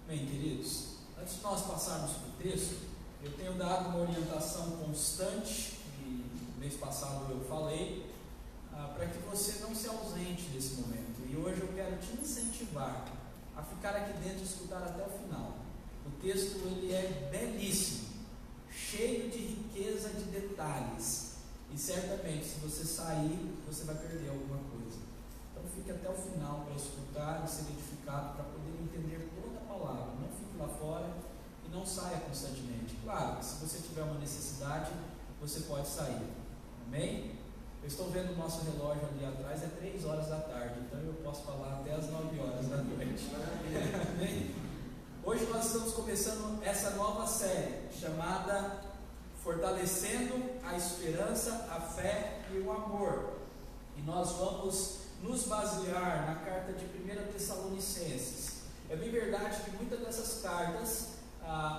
Bem, queridos, antes de nós passarmos para o texto, eu tenho dado uma orientação constante, e no mês passado eu falei, para que você não se ausente desse momento. E hoje eu quero te incentivar a ficar aqui dentro e escutar até o final. O texto ele é belíssimo, cheio de riqueza de detalhes, e certamente se você sair, você vai perder alguma coisa. Então fique até o final para escutar e ser edificado, para poder entender toda a palavra. Não fique lá fora e não saia constantemente. Claro, se você tiver uma necessidade, você pode sair. Amém? Eu estou vendo o nosso relógio ali atrás, é 3 horas da tarde, então eu posso falar até as 9 horas da noite. Amém? Hoje nós estamos começando essa nova série, chamada Fortalecendo a Esperança, a Fé e o Amor. E nós vamos nos basear na carta de 1 Tessalonicenses. É bem verdade que muitas dessas cartas,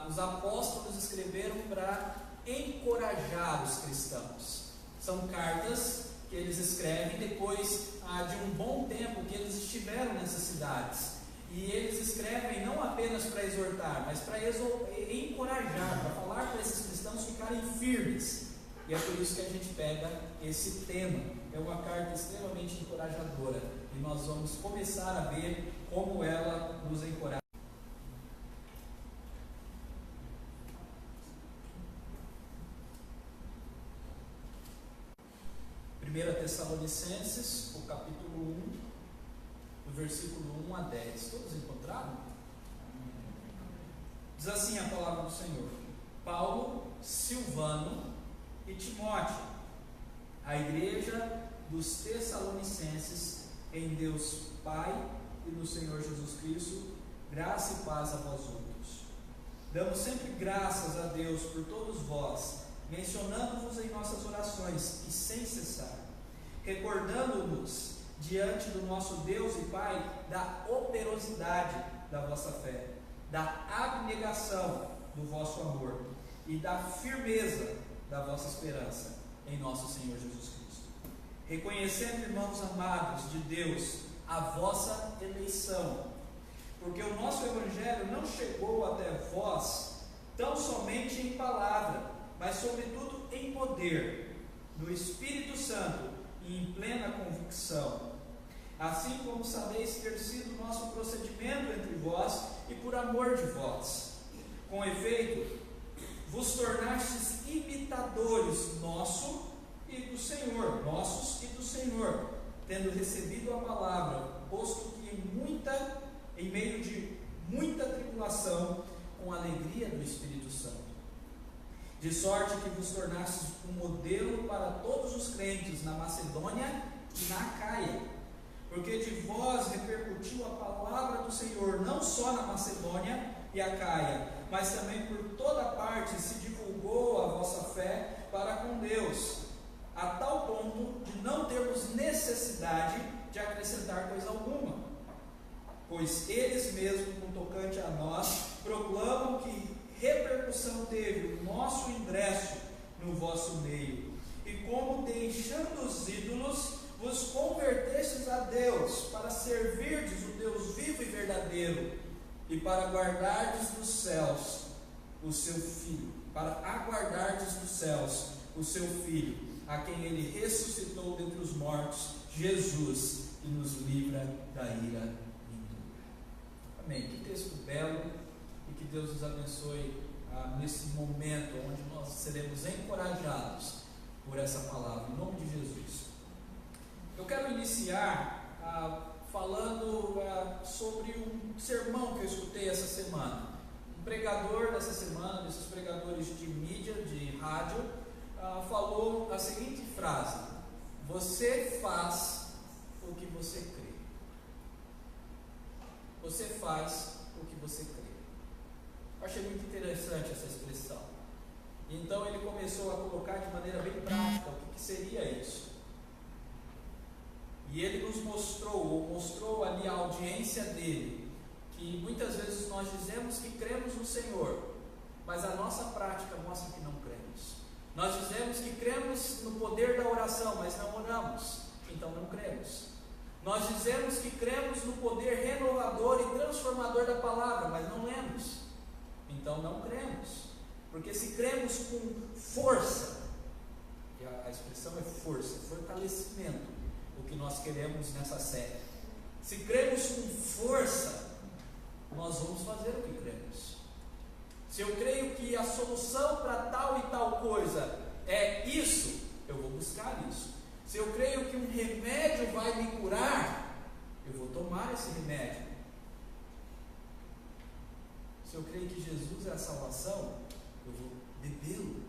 os apóstolos escreveram para encorajar os cristãos. São cartas que eles escrevem depois de um bom tempo que eles estiveram nessas cidades. E eles escrevem não apenas para exortar, mas para encorajar, para falar para esses cristãos ficarem firmes. E é por isso que a gente pega esse tema. É uma carta extremamente encorajadora. E nós vamos começar a ver como ela nos encoraja. 1 Tessalonicenses, o capítulo 1, do versículo 1 a 10. Todos encontraram? Diz assim a palavra do Senhor: Paulo, Silvano e Timóteo, a igreja dos Tessalonicenses, em Deus Pai e no Senhor Jesus Cristo, graça e paz a vós outros. Damos sempre graças a Deus por todos vós, mencionando-vos em nossas orações e sem cessar, recordando-nos diante do nosso Deus e Pai da operosidade da vossa fé, da abnegação do vosso amor e da firmeza da vossa esperança em nosso Senhor Jesus Cristo. Reconhecendo, irmãos amados de Deus, a vossa eleição, porque o nosso Evangelho não chegou até vós tão somente em palavra, mas sobretudo em poder, no Espírito Santo e em plena convicção, assim como sabeis ter sido o nosso procedimento entre vós e por amor de vós. Com efeito, vos tornastes imitadores nossos e do Senhor, tendo recebido a palavra, posto que em meio de muita tribulação, com a alegria do Espírito Santo. De sorte que vos tornastes um modelo para todos os crentes na Macedônia e na Acaia, porque de vós repercutiu a palavra do Senhor, não só na Macedônia e Acaia, mas também por toda parte se divulgou a vossa fé para com Deus, a tal ponto de não termos necessidade de acrescentar coisa alguma, pois eles mesmos, com tocante a nós, proclamam que repercussão teve o nosso ingresso no vosso meio, e como deixando os ídolos, vos convertestes a Deus, para servirdes o Deus vivo e verdadeiro, e para guardardes dos céus o seu Filho, o seu Filho, a quem ele ressuscitou dentre os mortos, Jesus, que nos livra da ira vindoura. Amém. Que texto belo, e que Deus nos abençoe nesse momento onde nós seremos encorajados por essa palavra, em nome de Jesus. Eu quero iniciar falando sobre um sermão que eu escutei essa semana. Um pregador dessa semana, desses pregadores de mídia, de rádio, falou a seguinte frase: você faz o que você crê. Você faz o que você crê. Eu achei muito interessante essa expressão. Então ele começou a colocar de maneira bem prática o que seria isso. E ele nos mostrou ali a audiência dele, que muitas vezes nós dizemos que cremos no Senhor, mas a nossa prática mostra que não cremos. Nós dizemos que cremos no poder da oração, mas não oramos, então não cremos. Nós dizemos que cremos no poder renovador e transformador da palavra, mas não lemos. Então não cremos. Porque se cremos com força, e a expressão é força, fortalecimento, o que nós queremos nessa série. Se cremos com força, nós vamos fazer o que cremos. Se eu creio que a solução para tal e tal coisa é isso, eu vou buscar isso. Se eu creio que um remédio vai me curar, eu vou tomar esse remédio. Se eu creio que Jesus é a salvação, eu vou bebê-lo,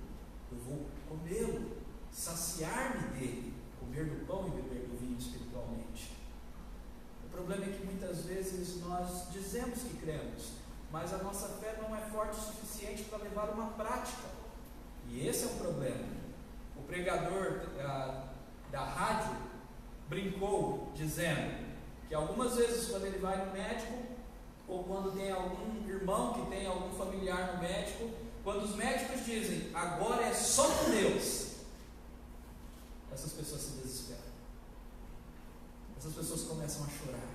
eu vou comê-lo, saciar-me dele, comer do pão e beber do vinho espiritualmente. O problema é que muitas vezes nós dizemos que cremos, mas a nossa fé não é forte o suficiente para levar uma prática. E esse é um problema. O pregador da rádio brincou dizendo que algumas vezes quando ele vai no médico, ou quando tem algum irmão que tem algum familiar no médico, quando os médicos dizem, agora é só com Deus, essas pessoas se desesperam. Essas pessoas começam a chorar.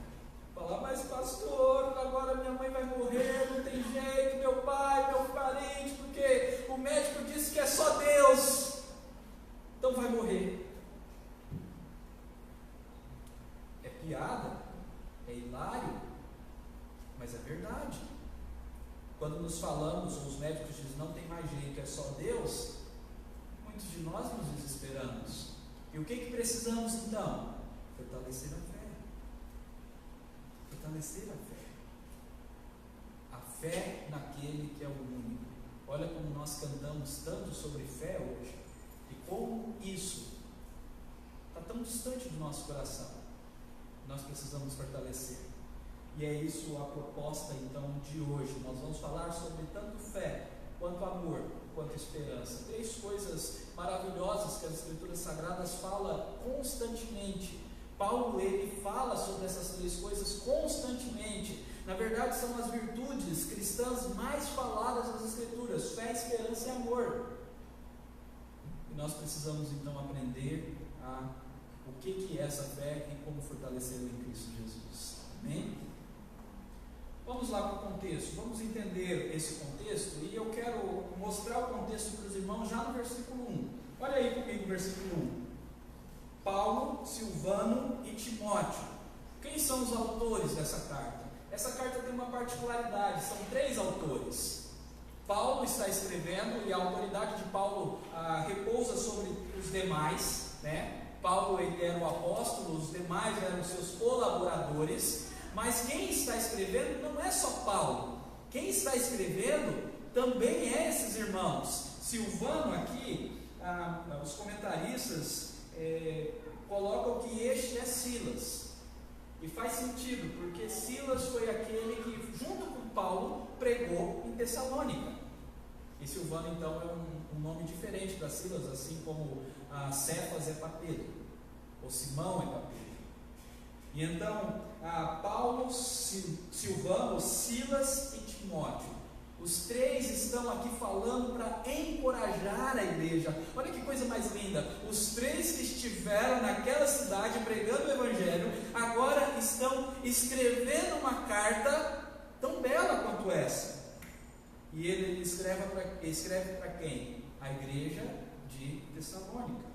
Falar, mas pastor, agora minha mãe vai morrer, não tem jeito, meu pai, meu parente, porque o médico disse que é só Deus, então vai morrer. É piada, é hilário, mas é verdade. Quando nos falamos, ou os médicos dizem, não tem mais jeito, é só Deus, muitos de nós nos desesperamos. E o que precisamos então? Fortalecer a fé. Fortalecer a fé. A fé naquele que é o único. Olha como nós cantamos tanto sobre fé hoje, e como isso está tão distante do nosso coração. Nós precisamos fortalecer. E é isso a proposta então de hoje. Nós vamos falar sobre tanto fé, quanto amor, quanto esperança. 3 coisas maravilhosas que as Escrituras Sagradas falam constantemente. Paulo, ele fala sobre essas 3 coisas constantemente. Na verdade, são as virtudes cristãs mais faladas nas Escrituras: fé, esperança e amor. E nós precisamos então aprender o que é essa fé e como fortalecê-la em Cristo Jesus. Amém? Vamos lá para o contexto, vamos entender esse contexto, e eu quero mostrar o contexto para os irmãos já no versículo 1. Olha aí comigo o versículo 1. Paulo, Silvano e Timóteo. Quem são os autores dessa carta? Essa carta tem uma particularidade, são 3 autores. Paulo está escrevendo, e a autoridade de Paulo repousa sobre os demais, né? Paulo, ele era o apóstolo, os demais eram seus colaboradores. Mas quem está escrevendo não é só Paulo. Quem está escrevendo também é esses irmãos. Silvano aqui, os comentaristas colocam que este é Silas. E faz sentido, porque Silas foi aquele que, junto com Paulo, pregou em Tessalônica. E Silvano, então, é um nome diferente para Silas, assim como Cefas é para Pedro, ou Simão é para Pedro. E então, Paulo, Silvano, Silas e Timóteo, os 3 estão aqui falando para encorajar a igreja. Olha que coisa mais linda, os 3 que estiveram naquela cidade pregando o evangelho, agora estão escrevendo uma carta tão bela quanto essa. E ele escreve para quem? A igreja de Tessalônica.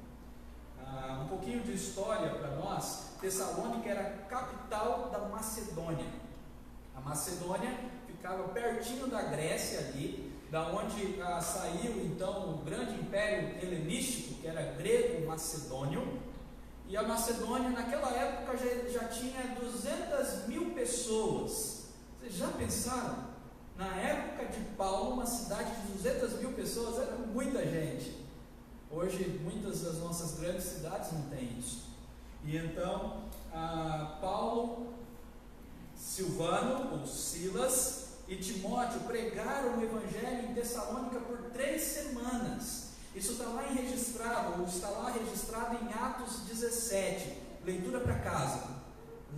Um pouquinho de história para nós. Tessalônica era a capital da Macedônia. A Macedônia ficava pertinho da Grécia ali, da onde saiu então o grande império helenístico, que era grego-macedônio. E a Macedônia naquela época já tinha 200.000 pessoas. Vocês já pensaram? Na época de Paulo, uma cidade de 200.000 pessoas era muita gente. Hoje muitas das nossas grandes cidades não têm isso. E então, Paulo, Silvano, ou Silas, e Timóteo pregaram o evangelho em Tessalônica por 3 semanas. Isso está lá registrado em Atos 17. Leitura para casa.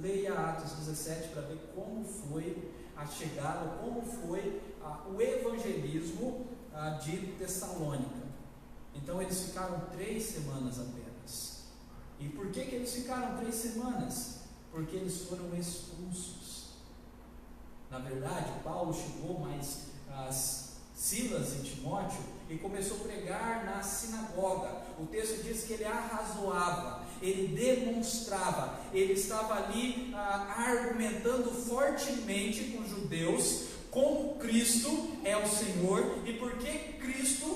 Leia Atos 17 para ver como foi a chegada, como foi o evangelismo de Tessalônica. Então eles ficaram 3 semanas apenas. E por que eles ficaram 3 semanas? porque eles foram expulsos. Na verdade, Paulo chegou, mas Silas e Timóteo, e começou a pregar na sinagoga. O texto diz que ele arrazoava, ele demonstrava, ele estava ali argumentando fortemente com os judeus como Cristo é o Senhor e porque Cristo,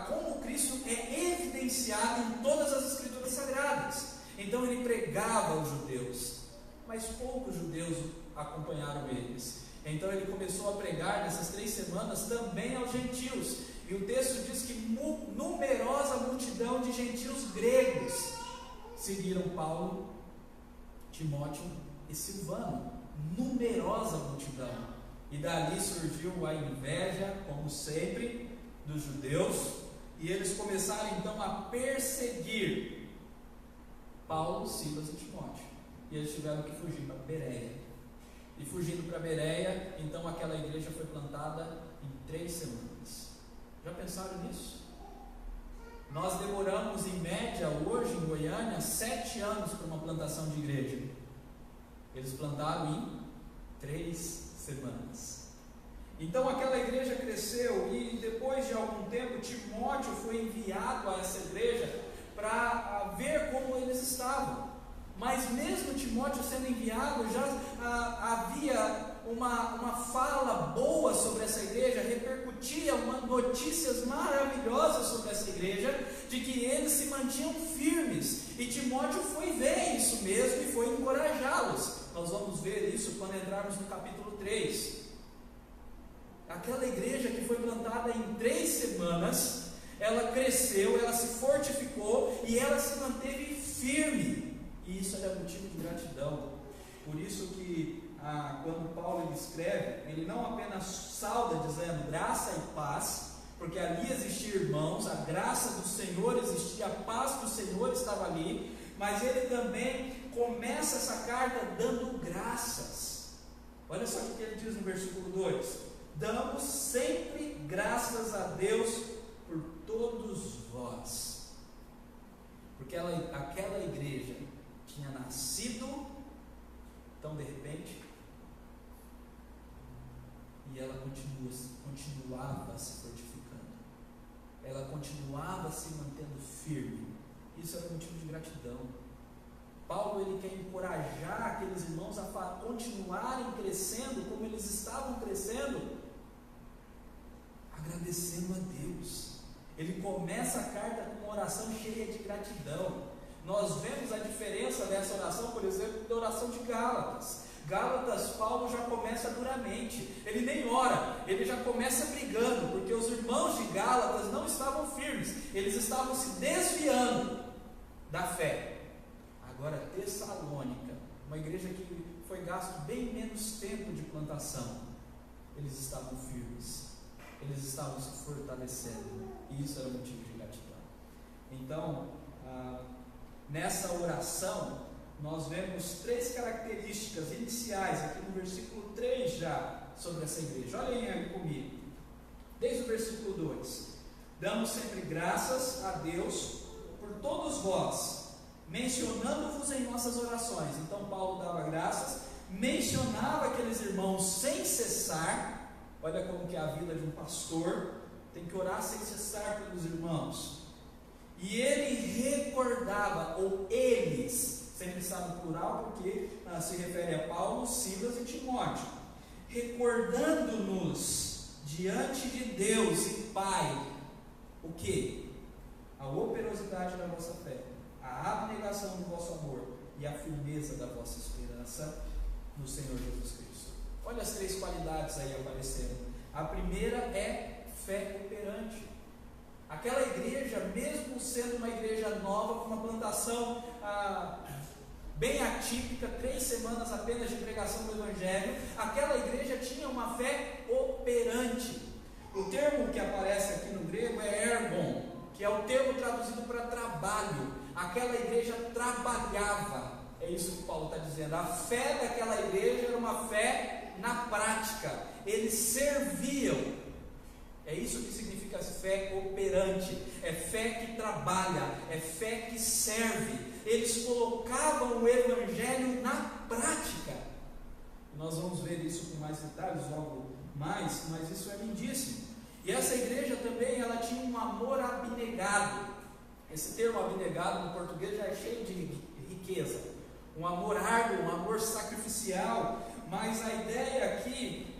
como Cristo é evidenciado em todas as Escrituras Sagradas. Então ele pregava aos judeus, mas poucos judeus acompanharam eles. Então ele começou a pregar nessas 3 semanas também aos gentios. E o texto diz que numerosa multidão de gentios gregos seguiram Paulo, Timóteo e Silvano. Numerosa multidão. E dali surgiu a inveja, como sempre, dos judeus. E eles começaram então a perseguir Paulo, Silas e Timóteo. E eles tiveram que fugir para Bereia. E fugindo para Bereia, então aquela igreja foi plantada em 3 semanas. Já pensaram nisso? Nós demoramos em média hoje em Goiânia 7 anos para uma plantação de igreja. Eles plantaram em 3 semanas. Então aquela igreja cresceu e depois de algum tempo Timóteo foi enviado a essa igreja para ver como eles estavam. Mas mesmo Timóteo sendo enviado, já havia uma fala boa sobre essa igreja, repercutia notícias maravilhosas sobre essa igreja, de que eles se mantinham firmes. E Timóteo foi ver isso mesmo e foi encorajá-los. Nós vamos ver isso quando entrarmos no capítulo 3. Aquela igreja que foi plantada em 3 semanas, ela cresceu, ela se fortificou e ela se manteve firme. E isso era motivo de gratidão. Por isso que quando Paulo ele escreve, ele não apenas sauda dizendo graça e paz, porque ali existiam irmãos, a graça do Senhor existia, a paz do Senhor estava ali, mas ele também começa essa carta dando graças. Olha só o que ele diz no versículo 2: damos sempre graças a Deus por todos vós, porque aquela igreja tinha nascido tão de repente, e ela continuava se fortificando, ela continuava se mantendo firme. Isso era motivo de gratidão. Paulo ele quer encorajar aqueles irmãos a continuarem crescendo como eles estavam crescendo, agradecendo a Deus. Ele começa a carta com uma oração cheia de gratidão. Nós vemos a diferença dessa oração, por exemplo, da oração de Gálatas. Gálatas, Paulo já começa duramente, ele nem ora, ele já começa brigando, porque os irmãos de Gálatas não estavam firmes, eles estavam se desviando da fé. Agora, Tessalônica, uma igreja que foi gasto bem menos tempo de plantação, eles estavam firmes, eles estavam se fortalecendo, e isso era motivo de gratidão. Então, nessa oração, nós vemos 3 características iniciais, aqui no versículo 3 já, sobre essa igreja. Olhem aí comigo, desde o versículo 2: damos sempre graças a Deus por todos vós, mencionando-vos em nossas orações. Então Paulo dava graças, mencionava aqueles irmãos sem cessar. Olha como que é a vida de um pastor, tem que orar sem cessar pelos irmãos. E ele recordava, ou eles, sempre está no plural porque se refere a Paulo, Silas e Timóteo, recordando-nos diante de Deus e Pai, o que? A operosidade da vossa fé, a abnegação do vosso amor e a firmeza da vossa esperança no Senhor Jesus Cristo. Olha as 3 qualidades aí aparecendo. A primeira é fé operante. Aquela igreja, mesmo sendo uma igreja nova, com uma plantação bem atípica, 3 semanas apenas de pregação do Evangelho, aquela igreja tinha uma fé operante. O termo que aparece aqui no grego é ergon, que é o termo traduzido para trabalho. Aquela igreja trabalhava, é isso que Paulo está dizendo. A fé daquela igreja era uma fé na prática, eles serviam. É isso que significa fé operante, é fé que trabalha, é fé que serve. eles colocavam o Evangelho na prática. Nós vamos ver isso com mais detalhes logo mais, mas isso é lindíssimo. E essa igreja também, ela tinha um amor abnegado. Esse termo abnegado no português já é cheio de riqueza. Um amor árduo, um amor sacrificial. Mas a ideia aqui,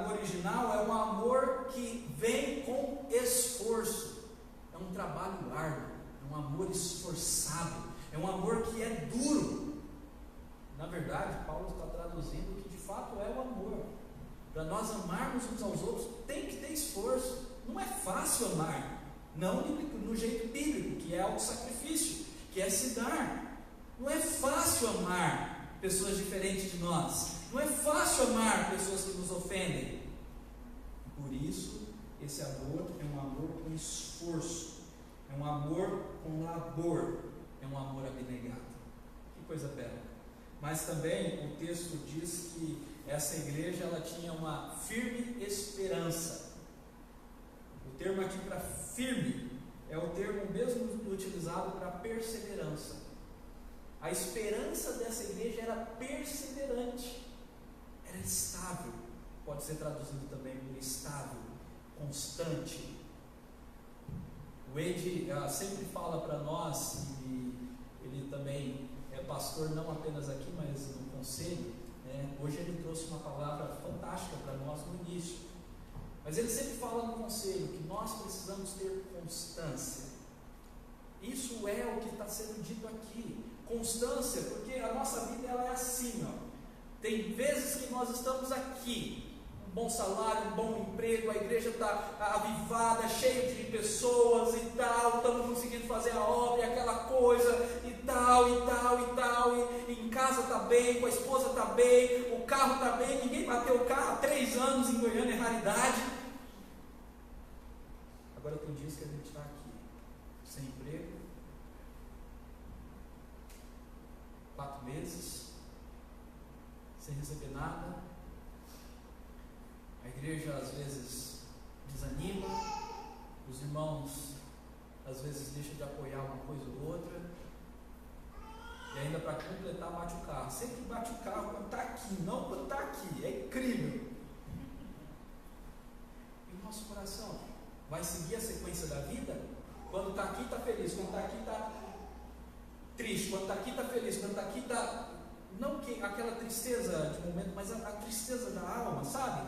no original, é um amor que vem com esforço. É um trabalho árduo, é um amor esforçado, é um amor que é duro. Na verdade, Paulo está traduzindo que de fato é o amor. Para nós amarmos uns aos outros, tem que ter esforço. Não é fácil amar, não no jeito bíblico, que é auto-sacrifício, que é se dar. Não é fácil amar pessoas diferentes de nós. Não é fácil amar pessoas que nos ofendem. Por isso, esse amor é um amor com esforço, é um amor com labor, é um amor abnegado. Que coisa bela. Mas também o texto diz que essa igreja, ela tinha uma firme esperança. O termo aqui para firme é o termo mesmo utilizado para perseverança. A esperança dessa igreja era perseverante, era estável. Pode ser traduzido também por estável, constante. O Ed sempre fala para nós, e ele também é pastor não apenas aqui, mas no conselho, né? Hoje ele trouxe uma palavra fantástica para nós no início, mas ele sempre fala no conselho que nós precisamos ter constância. Isso é o que está sendo dito aqui, constância, porque a nossa vida ela é assim, ó. Tem vezes que nós estamos aqui, um bom salário, um bom emprego, a igreja está avivada, cheia de pessoas e tal, estamos conseguindo fazer a obra e aquela coisa e tal, e em casa está bem, com a esposa está bem, o carro está bem, ninguém bateu o carro há 3 anos em Goiânia, é raridade. Agora tem dias que a gente está aqui, sem emprego, 4 meses, sem receber nada. A igreja às vezes desanima, os irmãos às vezes deixam de apoiar uma coisa ou outra, e ainda para completar bate o carro. Sempre bate o carro quando está aqui, não quando está aqui, é incrível. E o nosso coração vai seguir a sequência da vida? Quando está aqui está feliz, quando está aqui está triste, quando está aqui está feliz, quando está aqui está... Não que aquela tristeza de momento, mas a tristeza da alma, sabe?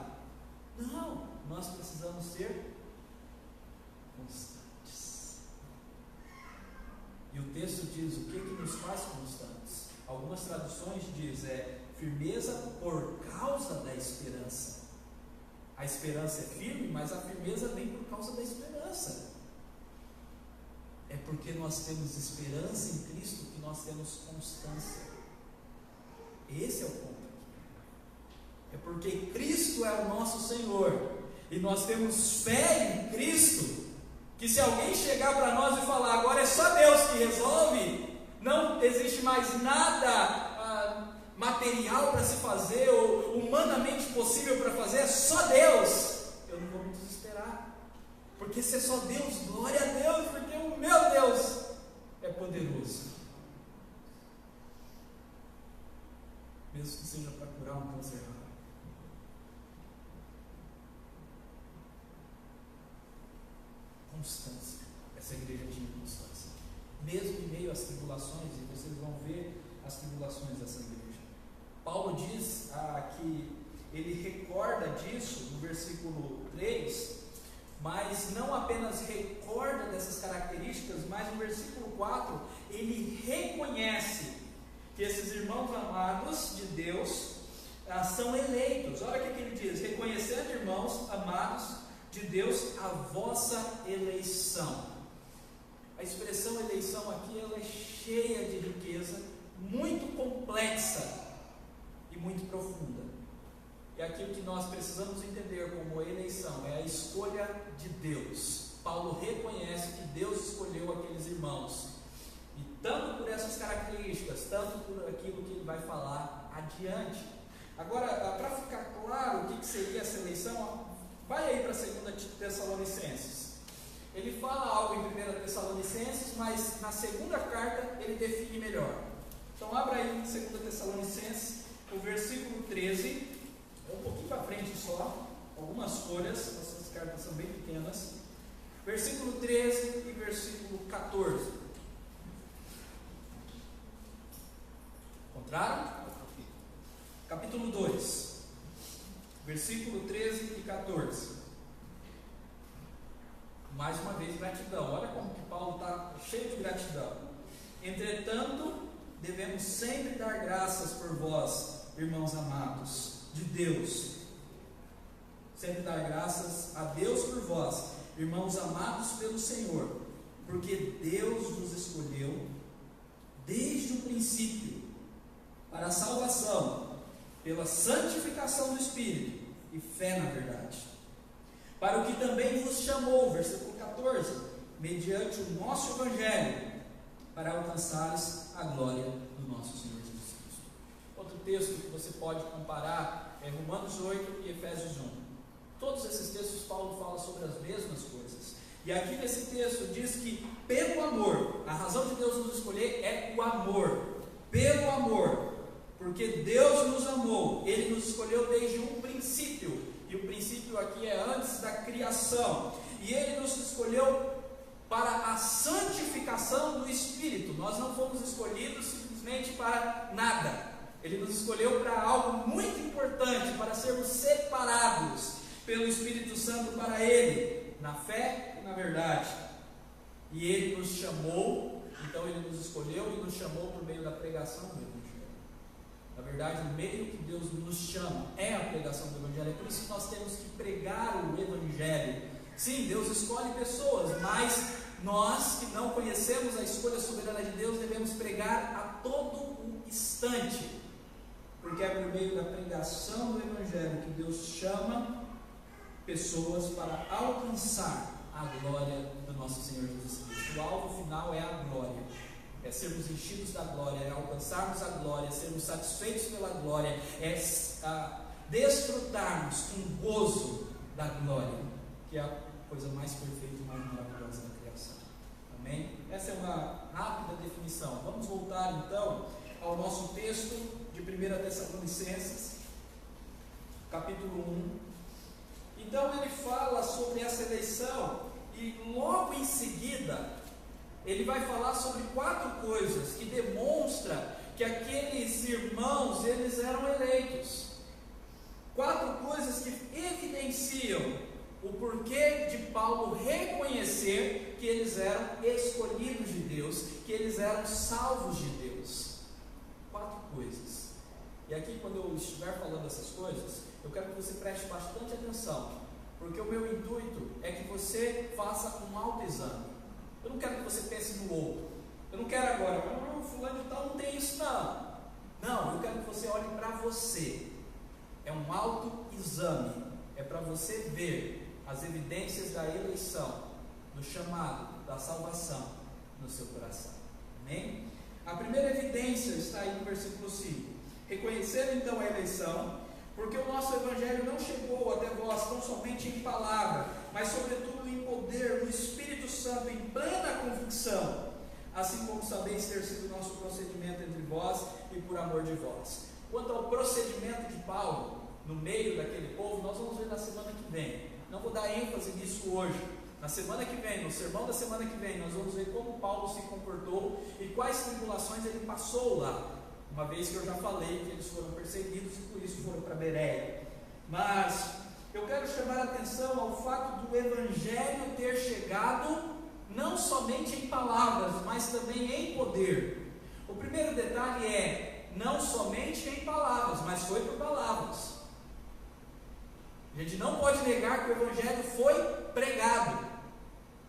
Não, nós precisamos ser constantes. E o texto diz o que nos faz constantes. Algumas traduções dizem firmeza por causa da esperança. A esperança é firme, mas a firmeza vem por causa da esperança. É porque nós temos esperança em Cristo que nós temos constância. Esse é o ponto aqui. É porque Cristo é o nosso Senhor e nós temos fé em Cristo, que se alguém chegar para nós e falar agora é só Deus que resolve, não existe mais nada material para se fazer ou humanamente possível para fazer, é só Deus, eu não vou me desesperar, porque se é só Deus, glória a Deus, porque o meu Deus é poderoso. Mesmo que seja para curar um câncer raro. Constância. Essa igreja tinha constância. Mesmo em meio às tribulações, e vocês vão ver as tribulações dessa igreja. Paulo diz que ele recorda disso no versículo 3, mas não apenas recorda dessas características, mas no versículo 4 ele reconhece que esses irmãos amados de Deus são eleitos. Olha o que ele diz: reconhecendo, irmãos amados de Deus, a vossa eleição. A expressão eleição aqui ela é cheia de riqueza, muito complexa e muito profunda. E aquilo que nós precisamos entender como eleição é a escolha de Deus. Paulo reconhece que Deus escolheu aqueles irmãos. E tanto por essas características, tanto por aquilo que ele vai falar adiante. Agora, para ficar claro o que seria essa eleição, vai aí para 2 Tessalonicenses. ele fala algo em 1 Tessalonicenses, mas na segunda carta ele define melhor. Então abra aí em 2 Tessalonicenses, o versículo 13, é um pouquinho para frente só, algumas folhas, essas cartas são bem pequenas. Versículo 13 e versículo 14. Encontraram? Capítulo 2, versículo 13 e 14. Mais uma vez, gratidão. Olha como que Paulo está cheio de gratidão. Entretanto, devemos sempre dar graças por vós, irmãos amados, de Deus. Sempre dar graças a Deus por vós, irmãos amados pelo Senhor, porque Deus nos escolheu desde o princípio para a salvação, pela santificação do Espírito e fé na verdade, para o que também vos chamou, versículo 14, mediante o nosso Evangelho, para alcançares a glória do nosso Senhor Jesus Cristo. Outro texto que você pode comparar é Romanos 8 e Efésios 1. Todos esses textos Paulo fala sobre as mesmas coisas. E aqui nesse texto diz que pelo amor, a razão de Deus nos escolher é o amor. Pelo amor, porque Deus nos amou, Ele nos escolheu desde um princípio. E o princípio aqui é antes da criação. E Ele nos escolheu para a santificação do Espírito. Nós não fomos escolhidos simplesmente para nada. Ele nos escolheu para algo muito importante, para sermos separados pelo Espírito Santo para Ele, na fé e na verdade. E Ele nos chamou, então Ele nos escolheu e nos chamou por meio da pregação do Evangelho. Na verdade, o meio que Deus nos chama é a pregação do Evangelho. É por isso que nós temos que pregar o Evangelho. Sim, Deus escolhe pessoas, mas nós que não conhecemos a escolha soberana de Deus devemos pregar a todo o instante, porque é por meio da pregação do Evangelho que Deus chama pessoas para alcançar a glória do nosso Senhor Jesus Cristo. O alvo final é a glória, é sermos enchidos da glória, é alcançarmos a glória, sermos satisfeitos pela glória, é desfrutarmos com gozo da glória, que é a coisa mais perfeita e mais maravilhosa da criação. Amém? Essa é uma rápida definição. Vamos voltar então ao nosso texto de 1 Tessalonicenses, capítulo 1. Então ele fala sobre essa eleição e logo em seguida ele vai falar sobre 4 coisas que demonstram que aqueles irmãos eles eram eleitos. 4 coisas que evidenciam o porquê de Paulo reconhecer que eles eram escolhidos de Deus, que eles eram salvos de Deus. 4 coisas. E aqui, quando eu estiver falando essas coisas, eu quero que você preste bastante atenção, porque o meu intuito é que você faça um autoexame. Eu não quero que você pense no outro. Eu não quero agora, fulano de tal não tem isso não. Não, eu quero que você olhe para você. É um autoexame. É para você ver as evidências da eleição, do chamado, da salvação no seu coração. Amém? A primeira evidência está aí no versículo 5. Reconhecendo então a eleição, porque o nosso Evangelho não chegou até vós tão somente em palavra, mas sobretudo em poder do Espírito Santo, em plena convicção, assim como sabeis ter sido o nosso procedimento entre vós e por amor de vós. Quanto ao procedimento de Paulo no meio daquele povo, nós vamos ver na semana que vem. Não vou dar ênfase nisso hoje. Na semana que vem, no sermão da semana que vem, nós vamos ver como Paulo se comportou e quais tribulações ele passou lá. Uma vez que eu já falei que eles foram perseguidos e por isso foram para Bereia. Mas eu quero chamar a atenção ao fato do Evangelho ter chegado não somente em palavras, mas também em poder. O primeiro detalhe é, não somente em palavras, mas foi por palavras. A gente não pode negar que o Evangelho foi pregado.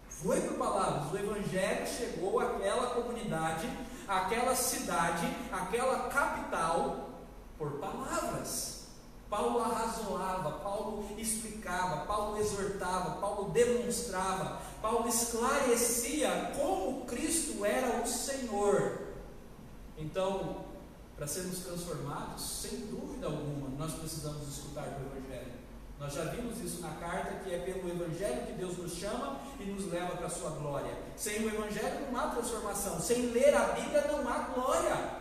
Foi por palavras. O Evangelho chegou àquela comunidade, àquela cidade, àquela capital, por palavras. Paulo arrazoava, Paulo explicava, Paulo exortava, Paulo demonstrava, Paulo esclarecia como Cristo era o Senhor. Então, para sermos transformados, sem dúvida alguma, nós precisamos escutar do Evangelho. Nós já vimos isso na carta, que é pelo Evangelho que Deus nos chama e nos leva para a sua glória. Sem o Evangelho não há transformação. Sem ler a Bíblia não há glória.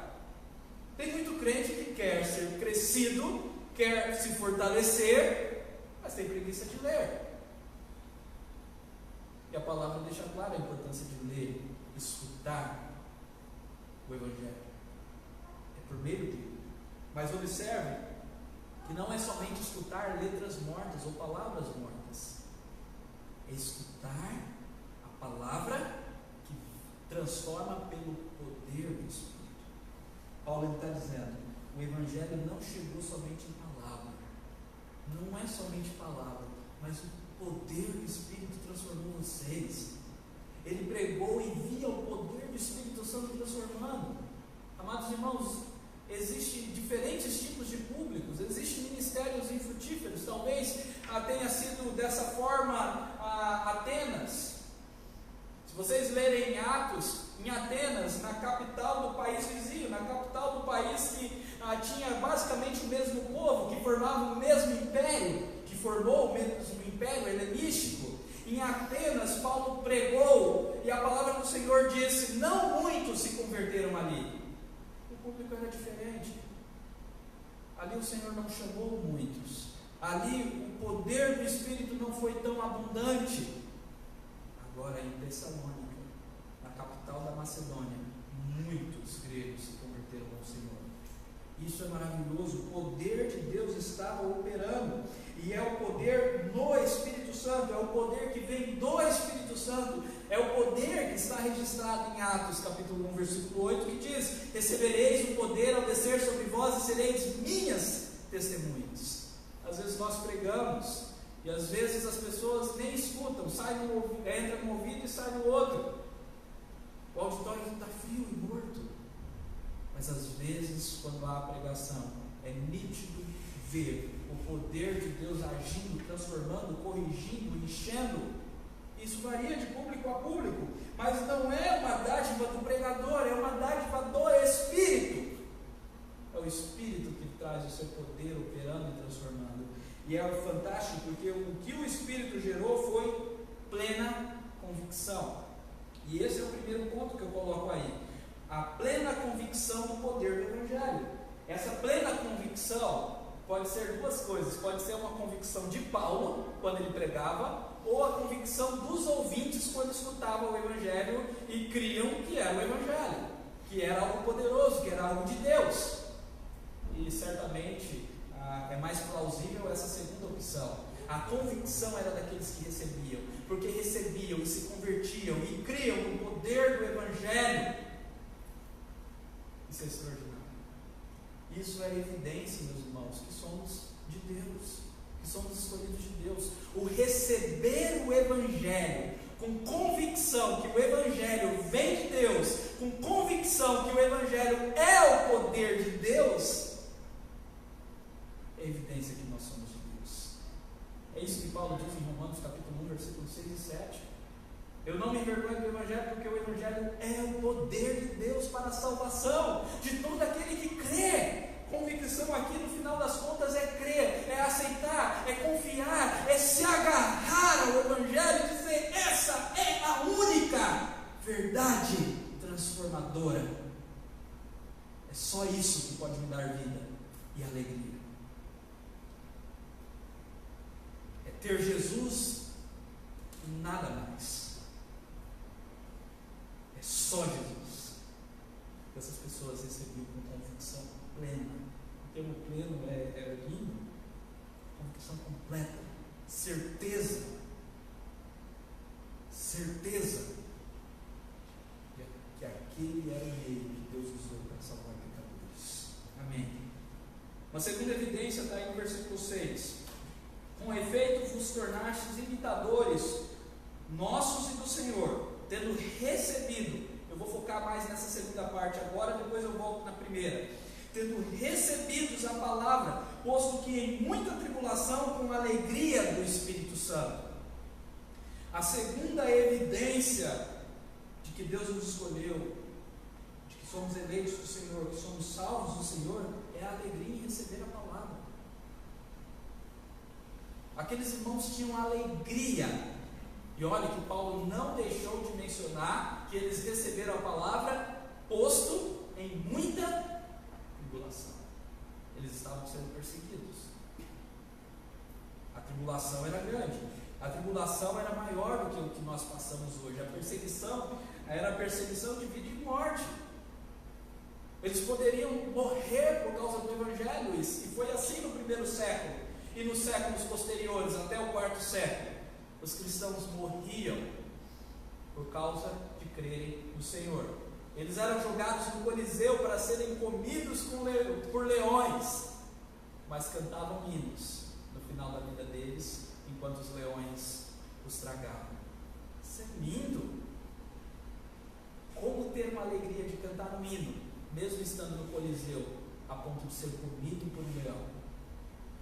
Tem muito crente que quer ser crescido, quer se fortalecer, mas tem preguiça de ler. E a palavra deixa clara a importância de ler, escutar o Evangelho. É por meio dele. Mas observe que não é somente escutar letras mortas ou palavras mortas. É escutar a palavra que transforma pelo poder do Espírito. Paulo está dizendo, o Evangelho não chegou somente em palavra. Não é somente palavra, mas o poder do Espírito transformou vocês. Ele pregou e via o poder do Espírito Santo transformando. Amados irmãos, existem diferentes tipos de públicos, existem ministérios infrutíferos. Talvez tenha sido dessa forma Atenas. Se vocês lerem Atos, em Atenas, na capital do país vizinho, na capital do país que tinha basicamente o mesmo povo, que formava o mesmo império, que formou o mesmo império helenístico, em Atenas Paulo pregou e a palavra do Senhor disse, não muitos se converteram ali. O público era diferente. Ali o Senhor não chamou muitos. Ali o poder do Espírito não foi tão abundante. Agora em Tessalônica, na capital da Macedônia, muitos gregos se converteram ao Senhor. Isso é maravilhoso. O poder de Deus estava operando. E é o poder no Espírito Santo, é o poder que vem do Espírito Santo, é o poder que está registrado em Atos capítulo 1, versículo 8, que diz, recebereis o poder ao descer sobre vós e sereis minhas testemunhas. Às vezes nós pregamos, e às vezes as pessoas nem escutam, entra no ouvido e sai no outro. O auditório está frio e morto. Mas às vezes, quando há a pregação, é nítido ver o poder de Deus agindo, transformando, corrigindo, enchendo. Isso varia de público a público, mas não é uma dádiva do pregador, é uma dádiva do Espírito. É o Espírito que traz o seu poder operando e transformando. E é fantástico porque o que o Espírito gerou foi plena convicção. E esse é o primeiro ponto que eu coloco aí. A plena convicção do poder do Evangelho. Essa plena convicção pode ser duas coisas. Pode ser uma convicção de Paulo, quando ele pregava, ou a convicção dos ouvintes quando escutavam o Evangelho e criam que era o Evangelho, que era algo poderoso, que era algo de Deus. E certamente é mais plausível essa segunda opção. A convicção era daqueles que recebiam, porque recebiam e se convertiam e criam no poder do Evangelho. Isso é extraordinário. Isso é evidência, meus irmãos, que somos de Deus, que somos escolhidos de Deus. O receber o Evangelho com convicção que o Evangelho vem de Deus, com convicção que o Evangelho é o poder de Deus, é evidência que nós somos de Deus. É isso que Paulo diz em Romanos capítulo 1, versículos 6 e 7. Eu não me envergonho do Evangelho, porque o Evangelho é o poder de Deus para a salvação de todo aquele que crê. Convicção aqui no final das contas é crer, é aceitar, é confiar, é se agarrar ao Evangelho e dizer, essa é a única verdade transformadora. É só isso que pode me dar vida e alegria. É ter Jesus e nada mais. É só Jesus. Essas pessoas recebiam com convicção plena. O termo pleno é lindo. Convicção completa. Certeza. Certeza que aquele era o meio que Deus usou para salvar pecadores. Amém. Uma segunda evidência está aí no versículo 6. Com efeito vos tornastes imitadores nossos e do Senhor, tendo recebido, eu vou focar mais nessa segunda parte agora, depois eu volto na primeira, tendo recebidos a palavra, posto que em muita tribulação com alegria do Espírito Santo. A segunda evidência de que Deus nos escolheu, de que somos eleitos do Senhor, que somos salvos do Senhor, é a alegria em receber a palavra. Aqueles irmãos tinham alegria. E olha que Paulo não deixou de mencionar que eles receberam a palavra posto em muita tribulação. Eles estavam sendo perseguidos. A tribulação era grande. A tribulação era maior do que o que nós passamos hoje. A perseguição era a perseguição de vida e morte. Eles poderiam morrer por causa do Evangelho, e foi assim no primeiro século, e nos séculos posteriores, até o quarto século, os cristãos morriam por causa de crerem no Senhor. Eles eram jogados no Coliseu para serem comidos por leões, mas cantavam hinos no final da vida deles, enquanto os leões os tragavam. Isso é lindo! Como ter uma alegria de cantar um hino, mesmo estando no Coliseu, a ponto de ser comido por um leão?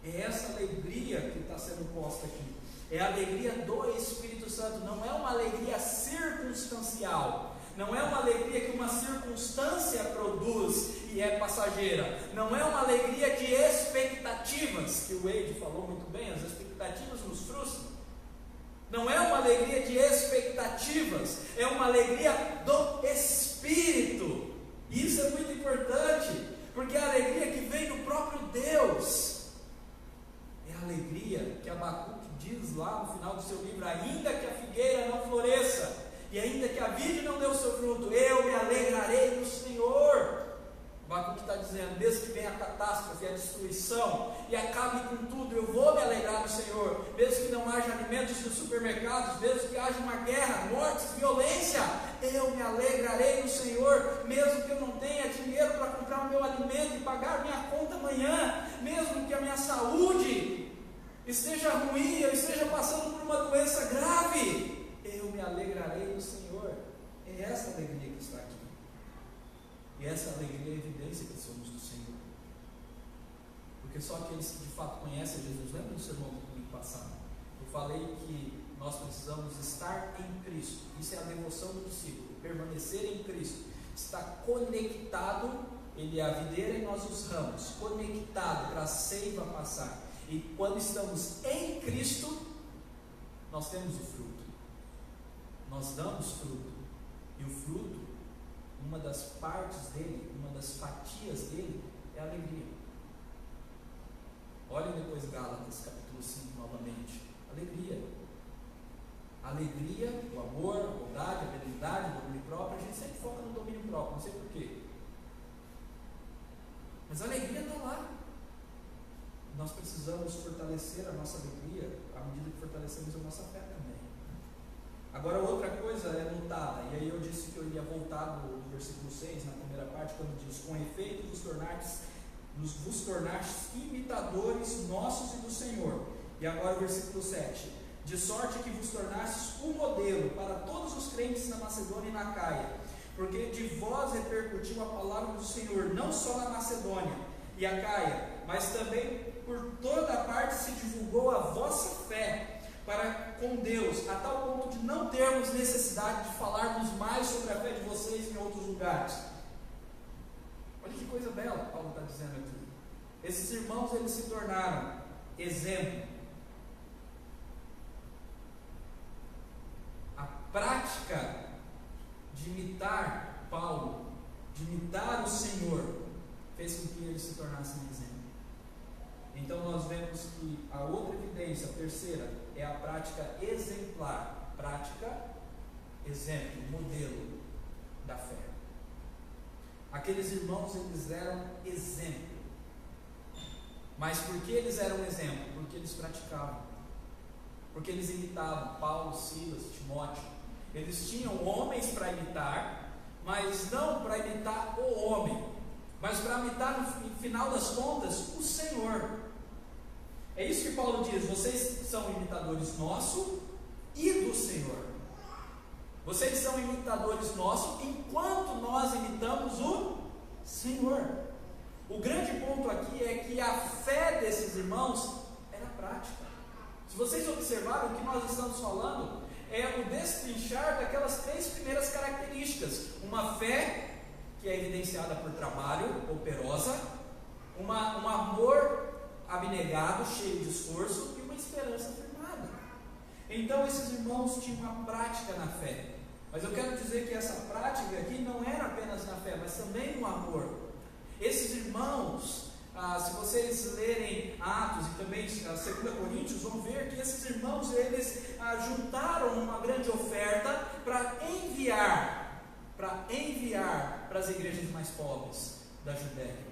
É essa alegria que está sendo posta aqui. É a alegria do Espírito Santo. Não é uma alegria circunstancial. Não é uma alegria que uma circunstância produz e é passageira. Não é uma alegria de expectativas, que o Wade falou muito bem, as expectativas nos frustram. Não é uma alegria de expectativas, é uma alegria do Espírito. Isso é muito importante, porque é a alegria que vem do próprio Deus. É a alegria que Abacuque diz lá no final do seu livro: ainda que a figueira não floresça, e ainda que a vide não dê o seu fruto, eu me alegrarei no Senhor. Abacuque está dizendo, mesmo que venha a catástrofe, a destruição, e acabe com tudo, eu vou me alegrar no Senhor. Mesmo que não haja alimentos nos supermercados, mesmo que haja uma guerra, mortes, violência, eu me alegrarei no Senhor. Mesmo que eu não tenha dinheiro para comprar o meu alimento e pagar minha conta amanhã, mesmo que a minha saúde esteja ruim, eu esteja passando por uma doença grave, eu me alegrarei no Senhor. É essa alegria que está aqui. E essa alegria é a evidência que somos do Senhor. Porque só aqueles que de fato conhecem Jesus, lembra do sermão do domingo passado? Eu falei que nós precisamos estar em Cristo. Isso é a devoção do discípulo, permanecer em Cristo. Está conectado, Ele é a videira e nós os ramos, conectado para a seiva passar. E quando estamos em Cristo, nós temos o fruto. Nós damos fruto. E o fruto, uma das partes dele, uma das fatias dele, é a alegria. Olhem depois Gálatas capítulo 5 novamente. Alegria. Alegria, o amor, a bondade, a benignidade, o domínio próprio. A gente sempre foca no domínio próprio, não sei porquê. Mas a alegria está lá. Nós precisamos fortalecer a nossa alegria à medida que fortalecemos a nossa fé também. Agora, outra coisa é notada, e aí eu disse que eu ia voltar no versículo 6, na primeira parte, quando diz: com efeito vos tornastes imitadores nossos e do Senhor. E agora o versículo 7: de sorte que vos tornastes um modelo para todos os crentes na Macedônia e na Caia, porque de vós repercutiu a palavra do Senhor, não só na Macedônia e a Caia, mas também por toda a parte se divulgou a vossa fé para com Deus, a tal ponto de não termos necessidade de falarmos mais sobre a fé de vocês em outros lugares. Olha que coisa bela que Paulo está dizendo aqui. Esses irmãos, eles se tornaram exemplo. A prática de imitar Paulo, de imitar o Senhor, fez com que eles se tornassem exemplo. Então nós vemos que a outra evidência, a terceira, é a prática exemplar. Prática, exemplo, modelo da fé. Aqueles irmãos, eles eram exemplo. Mas por que eles eram exemplo? Porque eles praticavam. Porque eles imitavam Paulo, Silas, Timóteo. Eles tinham homens para imitar, mas não para imitar o homem, mas para imitar, no final das contas, o Senhor. É isso que Paulo diz: vocês são imitadores nossos e do Senhor. Vocês são imitadores nossos enquanto nós imitamos o Senhor. O grande ponto aqui é que a fé desses irmãos era prática. Se vocês observaram, o que nós estamos falando é o destrinchar daquelas 3 primeiras características. Uma fé que é evidenciada por trabalho, operosa, um amor abnegado, cheio de esforço, e uma esperança firmada. Então esses irmãos tinham uma prática na fé. Mas eu quero dizer que essa prática aqui não era apenas na fé, mas também no amor. Esses irmãos, se vocês lerem Atos e também 2 Coríntios, vão ver que esses irmãos, eles juntaram uma grande oferta para enviar para as igrejas mais pobres da Judéia.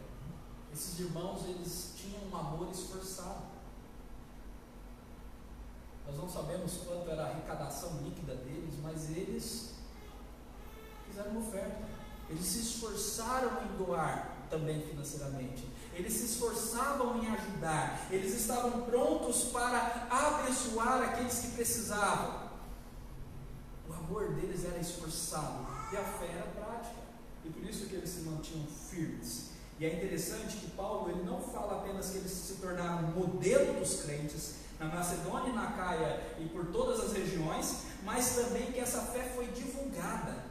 Esses irmãos, eles tinham um amor esforçado. Nós não sabemos quanto era a arrecadação líquida deles, mas eles fizeram uma oferta. Eles se esforçaram em doar também financeiramente. Eles se esforçavam em ajudar. Eles estavam prontos para abençoar aqueles que precisavam. O amor deles era esforçado e a fé era prática. E por isso que eles se mantinham firmes. E é interessante que Paulo, ele não fala apenas que eles se tornaram modelo dos crentes na Macedônia e na Acaia e por todas as regiões, mas também que essa fé foi divulgada.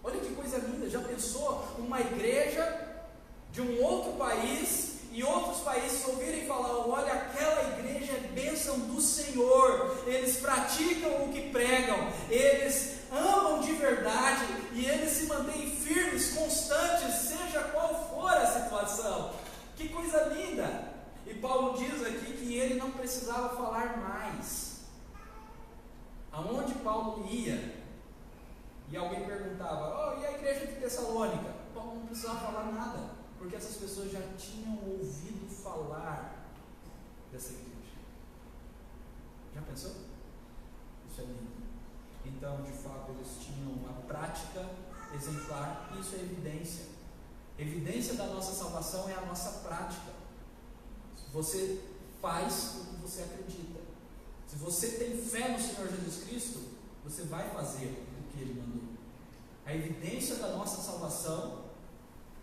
Olha que coisa linda, já pensou uma igreja de um outro país e outros países ouvirem falar: olha, aquela igreja é bênção do Senhor, eles praticam o que pregam, eles amam de verdade e eles se mantêm firmes, constantes, seja qual for a situação. Que coisa linda! E Paulo diz aqui que ele não precisava falar mais. Aonde Paulo ia e alguém perguntava: e a igreja de Tessalônica? Paulo não precisava falar nada, porque essas pessoas já tinham ouvido falar dessa igreja. Já pensou? Isso é lindo. Então, de fato, eles tinham uma prática exemplar, e isso é evidência. Evidência da nossa salvação é a nossa prática. Você faz o que você acredita. Se você tem fé no Senhor Jesus Cristo, você vai fazer o que Ele mandou. A evidência da nossa salvação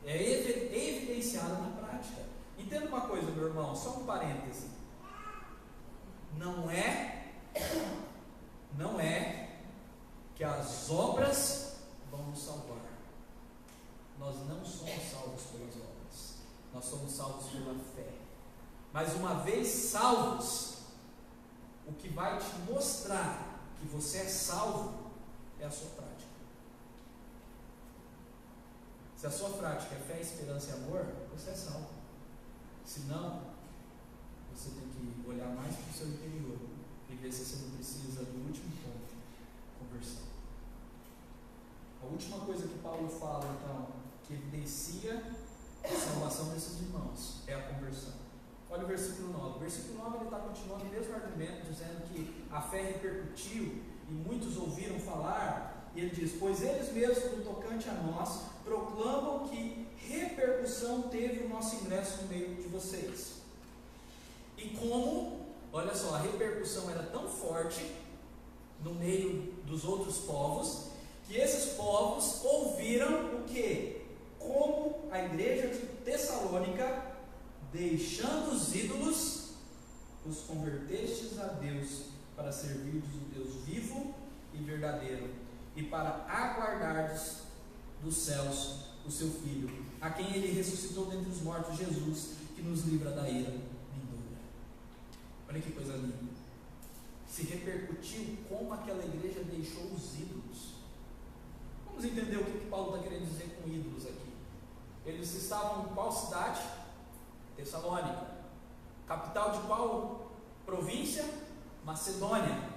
é evidenciada na prática. Entenda uma coisa, meu irmão, só um parêntese. Não é que as obras vão nos salvar. Nós não somos salvos pelas obras. Nós somos salvos pela fé. Mas uma vez salvos, o que vai te mostrar que você é salvo é a sua prática. Se a sua prática é fé, esperança e amor, você é salvo. Se não, você tem que olhar mais para o seu interior e ver se você não precisa do último ponto, conversão. A última coisa que Paulo fala, então, que evidencia a salvação desses irmãos, é a conversão. Olha o versículo 9. O versículo 9 ele está continuando o mesmo argumento, dizendo que a fé repercutiu e muitos ouviram falar, e ele diz: pois eles mesmos, no tocante a nós, proclamam que repercussão teve o nosso ingresso no meio de vocês. E como, olha só, a repercussão era tão forte no meio dos outros povos, que esses povos ouviram o quê? Como a igreja de Tessalônica, deixando os ídolos, os convertestes a Deus para servirdes o Deus vivo e verdadeiro, e para aguardardes dos céus o seu Filho, a quem ele ressuscitou dentre os mortos, Jesus, que nos livra da ira vindoura. Olha que coisa linda. Se repercutiu como aquela igreja deixou os ídolos. Vamos entender o que Paulo está querendo dizer com ídolos aqui. Eles estavam em qual cidade? Tessalônica. Capital de qual província? Macedônia.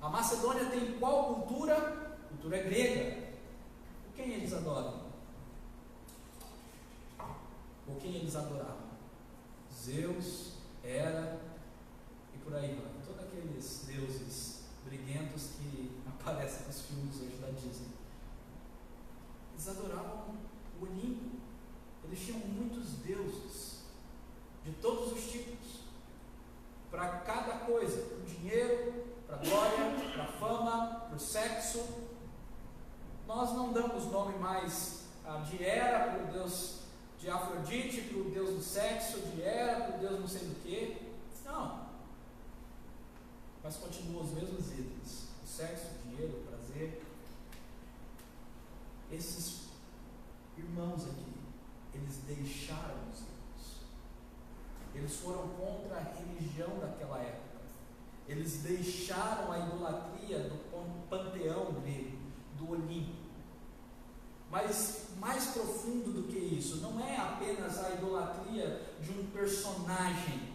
A Macedônia tem qual cultura? Cultura grega. O quem eles adoram? Ou quem eles adoravam? Zeus, Hera e por aí vai. Todos aqueles deuses briguentos que aparecem nos filmes hoje da Disney. Eles adoravam o Olimpo. Eles tinham muitos deuses de todos os tipos, para cada coisa, para o dinheiro, para a glória, para a fama, para o sexo. Nós não damos nome mais de Hera para o deus de Afrodite, para o deus do sexo, de Hera para o deus não sei do que. Não. Mas continuam os mesmos ídolos: o sexo, o dinheiro, o prazer. Esses irmãos aqui, eles deixaram os ídolos. Eles foram contra a religião daquela época. Eles deixaram a idolatria do panteão grego, do Olimpo. Mas mais profundo do que isso, não é apenas a idolatria de um personagem,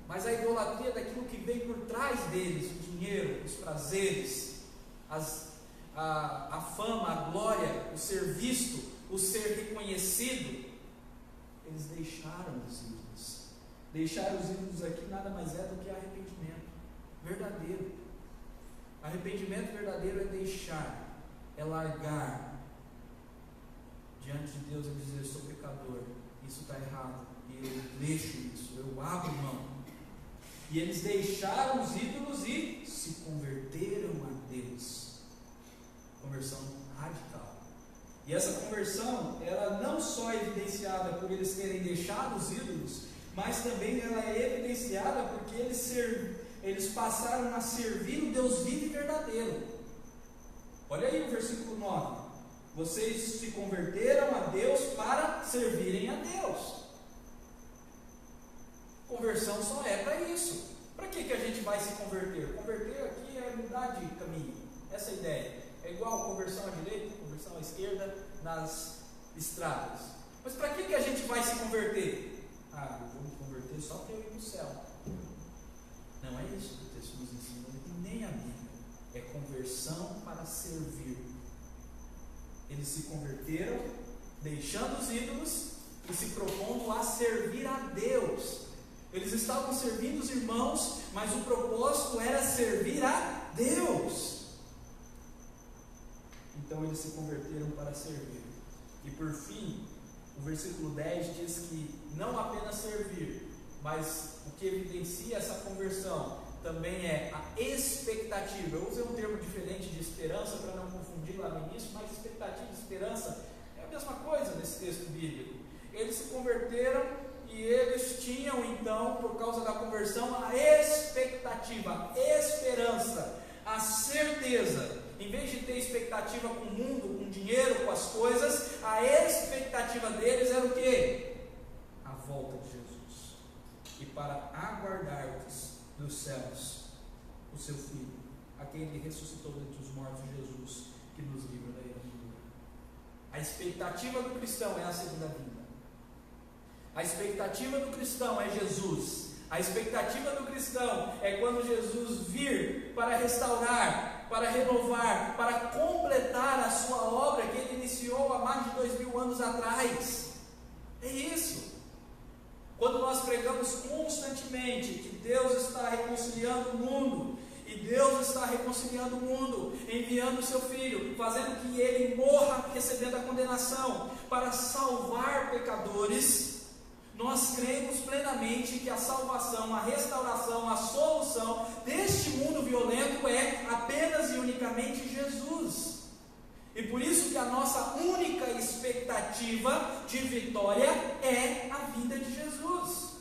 mas a idolatria daquilo que vem por trás deles, o dinheiro, os prazeres, a fama, a glória, o ser visto, o ser reconhecido. Eles deixaram os ídolos. Deixar os ídolos aqui nada mais é do que arrependimento verdadeiro. Arrependimento verdadeiro é deixar, é largar diante de Deus e dizer: sou pecador, isso está errado, e eu deixo isso, eu abro mão. E eles deixaram os ídolos e se converteram a Deus. Conversão radical. E essa conversão, ela não só é evidenciada por eles terem deixado os ídolos, mas também ela é evidenciada porque eles passaram a servir o Deus vivo e verdadeiro. Olha aí o versículo 9: vocês se converteram a Deus para servirem a Deus. Conversão só é para isso. Para que a gente vai se converter? Converter aqui é mudar de caminho. Essa é a ideia. É igual conversão à direita, conversão à esquerda nas estradas. Mas para que a gente vai se converter? Eu vou me converter só para eu ir para o céu. Não é isso que o texto nos ensina, nem a Bíblia. É conversão para servir. Eles se converteram, deixando os ídolos e se propondo a servir a Deus. Eles estavam servindo os irmãos, mas o propósito era servir a Deus. Então eles se converteram para servir. E por fim, o versículo 10 diz que não apenas servir, mas o que evidencia essa conversão também é a expectativa. Eu usei um termo diferente de esperança para não confundir lá no início, mas expectativa e esperança é a mesma coisa nesse texto bíblico. Eles se converteram e eles tinham então, por causa da conversão, a expectativa, a esperança, a certeza. Em vez de ter expectativa com o mundo, com o dinheiro, com as coisas, a expectativa deles era o quê? A volta de Jesus. E para aguardar-lhes dos céus o seu Filho, aquele que ressuscitou dentre os mortos, Jesus, que nos livra da ira vindoura. A expectativa do cristão é a segunda vinda. A expectativa do cristão é Jesus. A expectativa do cristão é quando Jesus vir para restaurar, para renovar, para completar a sua obra que ele iniciou há mais de 2000 anos atrás. É isso. Quando nós pregamos constantemente que Deus está reconciliando o mundo, e Deus está reconciliando o mundo, enviando o seu Filho, fazendo que ele morra recebendo a condenação, para salvar pecadores, nós cremos plenamente que a salvação, a restauração, a solução deste mundo violento é apenas e unicamente Jesus. E por isso que a nossa única expectativa de vitória é a vinda de Jesus.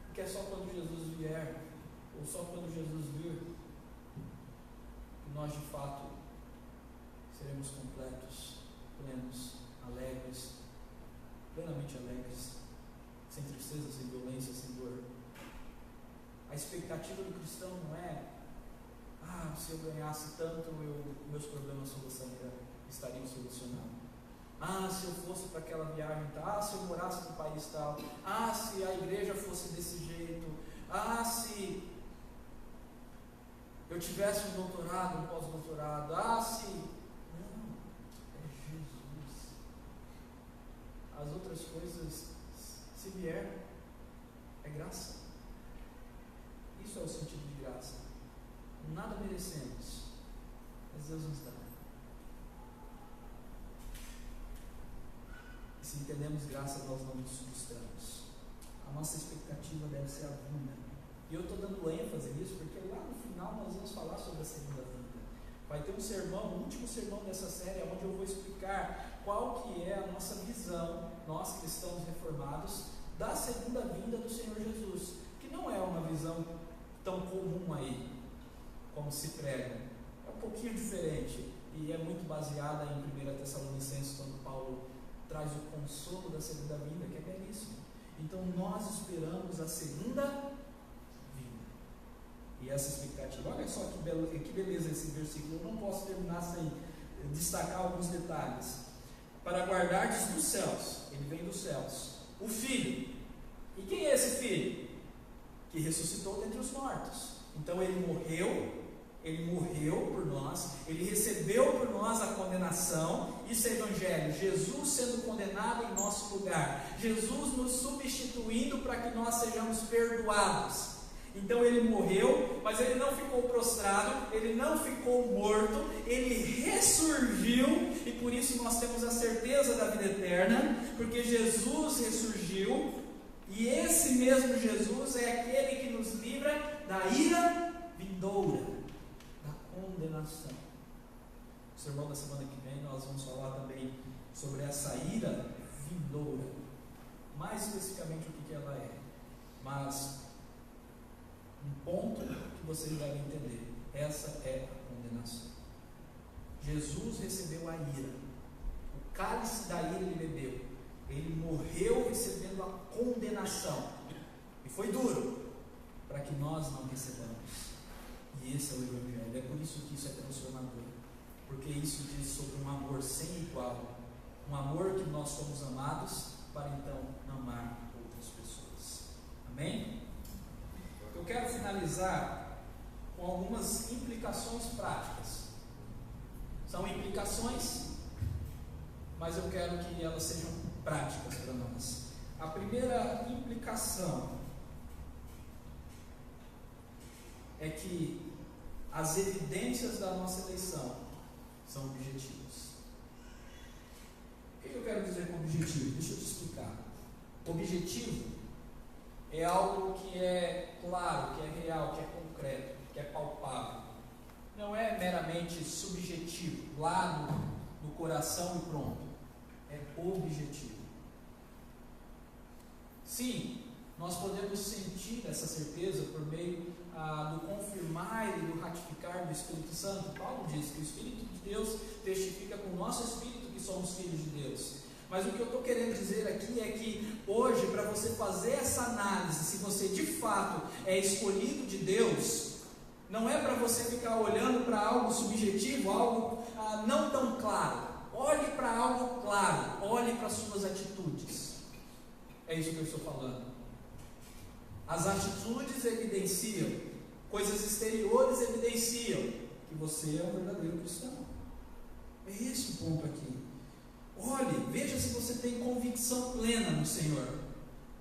Porque é só quando Jesus vier, ou só quando Jesus vir, que nós de fato seremos completos, plenos, alegres, plenamente alegres, sem tristeza, sem violência, sem dor. A expectativa do cristão não é: se eu ganhasse tanto, meus problemas estariam solucionados. Se eu fosse para aquela viagem, se eu morasse no país tal, se a igreja fosse desse jeito, se eu tivesse um doutorado, um pós-doutorado, Não, é Jesus. As outras coisas, se vier, é graça. Isso é o sentido de graça. Nada merecemos, mas Deus nos dá. E se entendemos graça, nós não nos frustramos. A nossa expectativa deve ser a vinda. E eu estou dando ênfase nisso porque lá no final nós vamos falar sobre a segunda vinda. Vai ter um sermão, o último sermão dessa série, onde eu vou explicar qual que é a nossa visão, nós cristãos reformados, da segunda vinda do Senhor Jesus, que não é uma visão tão comum aí, como se prega. É um pouquinho diferente e é muito baseada em 1 Tessalonicenses, quando Paulo traz o consolo da segunda vinda, que é belíssimo. Então nós esperamos a segunda vinda. essa expectativa. Olha só que beleza esse versículo. Eu não posso terminar sem destacar alguns detalhes. Para guardardes dos céus, ele vem dos céus, o Filho. E quem é esse Filho? Que ressuscitou dentre os mortos. Então ele morreu por nós, ele recebeu por nós a condenação. Isso é Evangelho, Jesus sendo condenado em nosso lugar, Jesus nos substituindo para que nós sejamos perdoados. Então ele morreu, mas ele não ficou prostrado, ele não ficou morto, ele ressurgiu, e por isso nós temos a certeza da vida eterna, porque Jesus ressurgiu, e esse mesmo Jesus é aquele que nos livra da ira vindoura, da condenação. No sermão da semana que vem nós vamos falar também sobre essa ira vindoura, mais especificamente o que ela é. Mas um ponto que vocês devem entender: essa é a condenação. Jesus recebeu a ira, o cálice da ira ele bebeu, ele morreu recebendo a condenação, e foi duro para que nós não recebamos. E esse é o Evangelho. É por isso que isso é transformador, porque isso diz sobre um amor sem igual, um amor que nós somos amados para então amar outras pessoas. Amém? Eu quero finalizar com algumas implicações práticas. São implicações, mas eu quero que elas sejam práticas para nós. A primeira implicação é que as evidências da nossa eleição são objetivas. O que eu quero dizer com objetivo? Deixa eu te explicar. Objetivo é algo que é claro, que é real, que é concreto, que é palpável. Não é meramente subjetivo, lá no coração e pronto. É objetivo. Sim, nós podemos sentir essa certeza por meio do confirmar e do ratificar do Espírito Santo. Paulo diz que o Espírito de Deus testifica com o nosso Espírito que somos filhos de Deus. Mas o que eu estou querendo dizer aqui é que hoje, para você fazer essa análise, se você de fato é escolhido de Deus, não é para você ficar olhando para algo subjetivo, algo não tão claro. Olhe para algo claro, olhe para as suas atitudes. É isso que eu estou falando. As atitudes evidenciam, coisas exteriores evidenciam que você é um verdadeiro cristão. É esse o ponto aqui. Olhe, veja se você tem convicção plena no Senhor,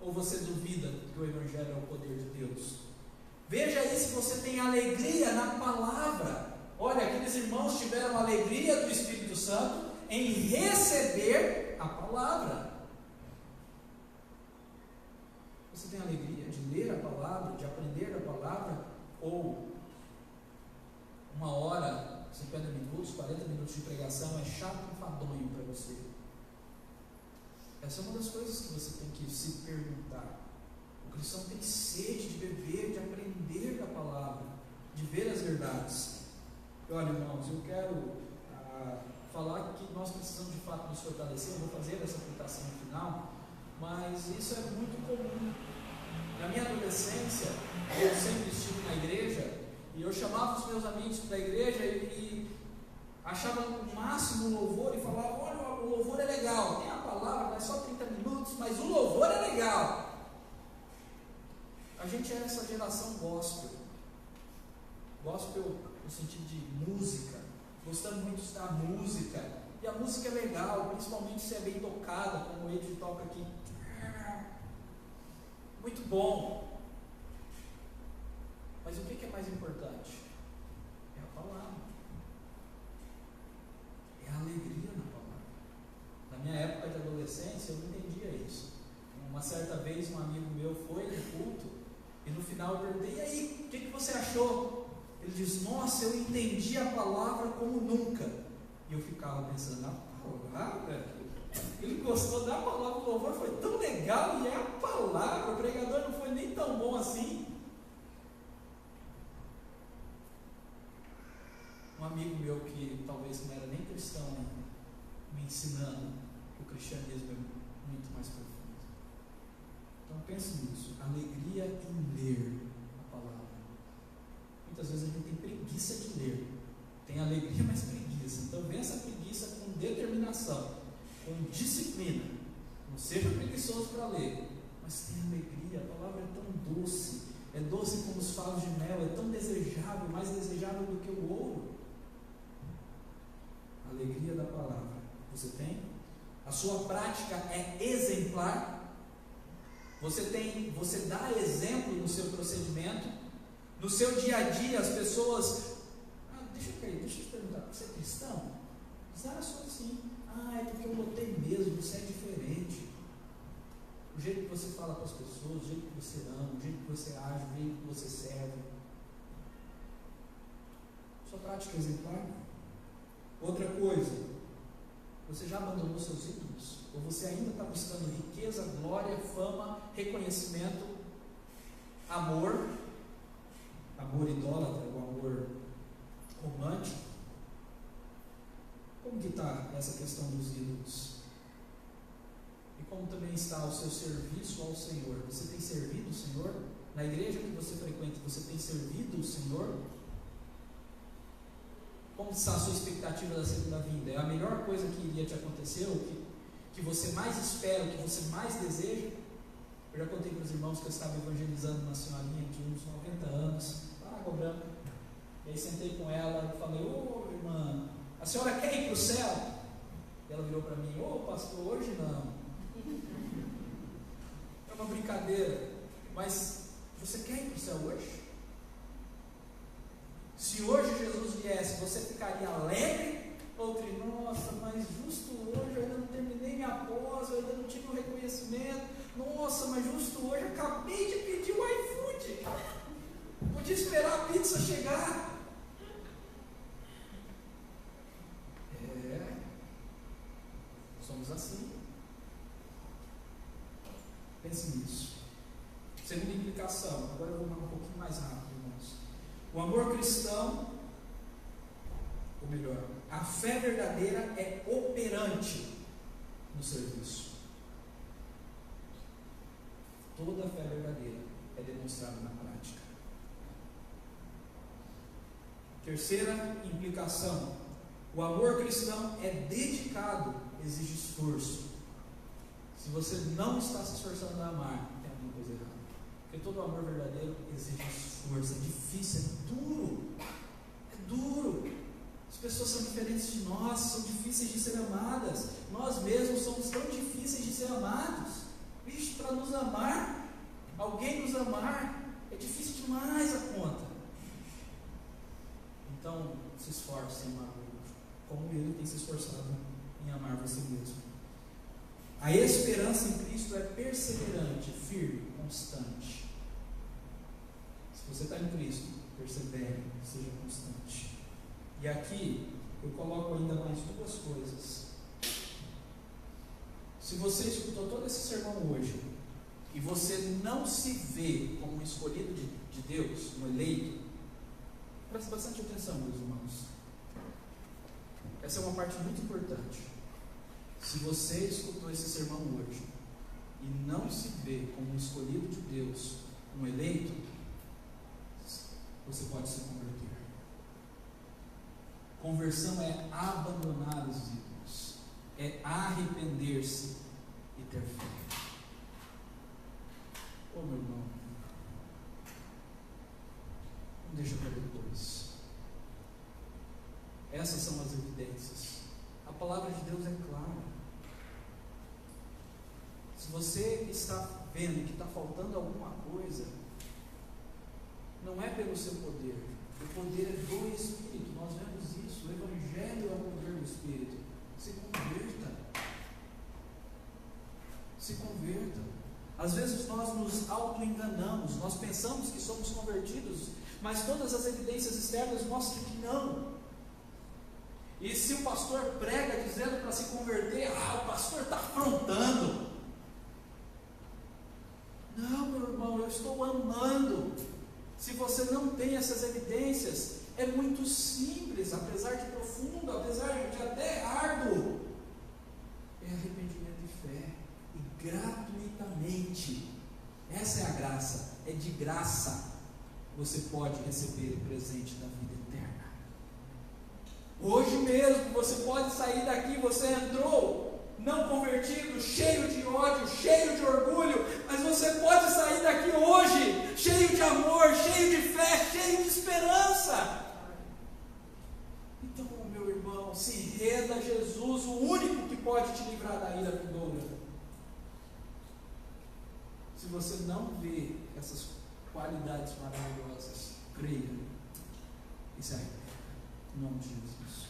ou você duvida que o Evangelho é o poder de Deus. Veja aí se você tem alegria na palavra. Olha, aqueles irmãos tiveram alegria do Espírito Santo em receber a palavra. Você tem alegria de ler a palavra, de aprender a palavra, ou 1 hora, 50 minutos, 40 minutos de pregação é chato e enfadonho para você? Essa é uma das coisas que você tem que se perguntar. O cristão tem sede de beber, de aprender da palavra, de ver as verdades. Olha, irmãos, eu quero falar que nós precisamos de fato nos fortalecer. Eu vou fazer essa aplicação no final, mas isso é muito comum. Na minha adolescência, eu sempre estive na igreja, e eu chamava os meus amigos para a igreja e achava o máximo o louvor e falava: olha, o louvor é legal, tem a palavra, mas só 30 minutos, mas o louvor é legal. A gente era essa geração gospel. Gospel no sentido de música. Gostamos muito de estudar música. E a música é legal, principalmente se é bem tocada, como ele toca aqui. Muito bom. Mas o que é mais importante? É a palavra. É a alegria na palavra. Na minha época de adolescência, eu não entendia isso. Uma certa vez, um amigo meu foi no culto, e no final eu perguntei: e aí, o que você achou? Ele disse: nossa, eu entendi a palavra como nunca. E eu ficava pensando: a palavra? Ele gostou da palavra, o louvor foi tão legal, e é a palavra, o pregador não foi nem tão bom assim. Um amigo meu que talvez não era nem cristão ainda, me ensinando que o cristianismo é muito mais profundo. Então pense nisso, alegria em ler a palavra. poder. Tem alegria, mas preguiça. Então vença a preguiça com determinação, com disciplina. Não seja preguiçoso para ler, mas tenha alegria. A palavra é tão doce, é doce como os favos de mel, é tão desejável, mais desejável do que o ouro. A alegria da palavra. Você tem? A sua prática é exemplar. Você dá exemplo no seu procedimento, no seu dia a dia. As pessoas, deixa eu te perguntar, você é cristão? Eu sou assim. É porque eu notei mesmo, você é diferente. O jeito que você fala com as pessoas, o jeito que você ama, o jeito que você age, o jeito que você serve. Sua prática é exemplar. Outra coisa, você já abandonou seus ídolos? Ou você ainda está buscando riqueza, glória, fama, reconhecimento, amor idólatra, o amor romântico? Como que está essa questão dos ídolos? E como também está o seu serviço ao Senhor? Você tem servido o Senhor? Na igreja que você frequenta, você tem servido o Senhor? Como está a sua expectativa da segunda vinda? É a melhor coisa que iria te acontecer? O que você mais espera, o que você mais deseja? Eu já contei para os irmãos que eu estava evangelizando uma senhorinha de uns 90 anos, lá na Água Branca. E aí sentei com ela e falei: ô irmã, a senhora quer ir para o céu? E ela virou para mim: ô pastor, hoje não. É uma brincadeira, mas você quer ir para o céu hoje? Se hoje Jesus viesse, você ficaria alegre? Outro: nossa, mas justo hoje eu ainda não terminei minha pós, eu ainda não tive o reconhecimento. Nossa, mas justo hoje eu acabei de pedir o iFood. Podia esperar a pizza chegar. Somos assim. Pense nisso. Segunda implicação, agora eu vou um pouquinho mais rápido, irmãos. O amor cristão, ou melhor, a fé verdadeira é operante no serviço. Toda a fé verdadeira é demonstrada na prática. Terceira implicação, o amor cristão é dedicado, exige esforço. Se você não está se esforçando a amar, tem alguma coisa errada. Porque todo amor verdadeiro exige esforço, é difícil, é duro. É duro. As pessoas são diferentes de nós, são difíceis de ser amadas. Nós mesmos somos tão difíceis de ser amados. Vixe, para nos amar, alguém nos amar, é difícil demais a conta. Então, se esforce em amar o outro, como ele tem se esforçado em amar você mesmo. A esperança em Cristo é perseverante, firme, constante. Se você está em Cristo, persevere, seja constante. E aqui eu coloco ainda mais duas coisas. Se você escutou todo esse sermão hoje e você não se vê como um escolhido de Deus, um eleito, preste bastante atenção, meus irmãos. Essa é uma parte muito importante. Se você escutou esse sermão hoje e não se vê como um escolhido de Deus, um eleito, você pode se converter. Conversão é abandonar os ídolos, é arrepender-se e ter fé. Ô meu irmão, não deixa para depois. Essas são as evidências. A palavra de Deus é clara. Se você está vendo que está faltando alguma coisa, não é pelo seu poder. O poder é do Espírito. Nós vemos isso. O Evangelho é o poder do Espírito. Se converta. Se converta. Às vezes nós nos auto-enganamos. Nós pensamos que somos convertidos, mas todas as evidências externas mostram que não. E se o pastor prega dizendo para se converter, o pastor está afrontando. Não, meu irmão, eu estou amando. Se você não tem essas evidências, é muito simples, apesar de profundo, apesar de até árduo. É arrependimento e fé, e gratuitamente. Essa é a graça, é de graça. Você pode receber o presente da vida eterna. Hoje mesmo você pode sair daqui, você entrou não convertido, cheio de ódio, cheio de orgulho, mas você pode sair daqui hoje cheio de amor, cheio de fé, cheio de esperança. Então, meu irmão, se renda a Jesus, o único que pode te livrar da ira vindoura. Se você não vê essas qualidades maravilhosas, creia e se arrependa, em nome de Jesus.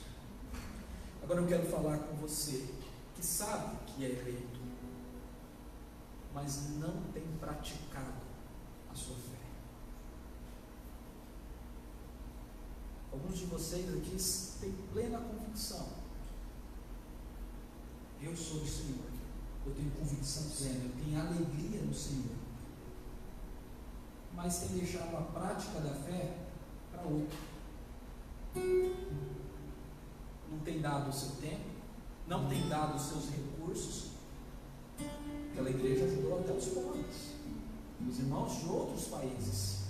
Agora eu quero falar com você que sabe que é eleito, mas não tem praticado a sua fé. Alguns de vocês aqui têm plena convicção: eu sou do Senhor, eu tenho convicção plena, eu tenho alegria no Senhor, mas tem deixado a prática da fé para outro. Não tem dado o seu tempo, não tem dado os seus recursos. Aquela igreja ajudou até os pobres, os irmãos de outros países.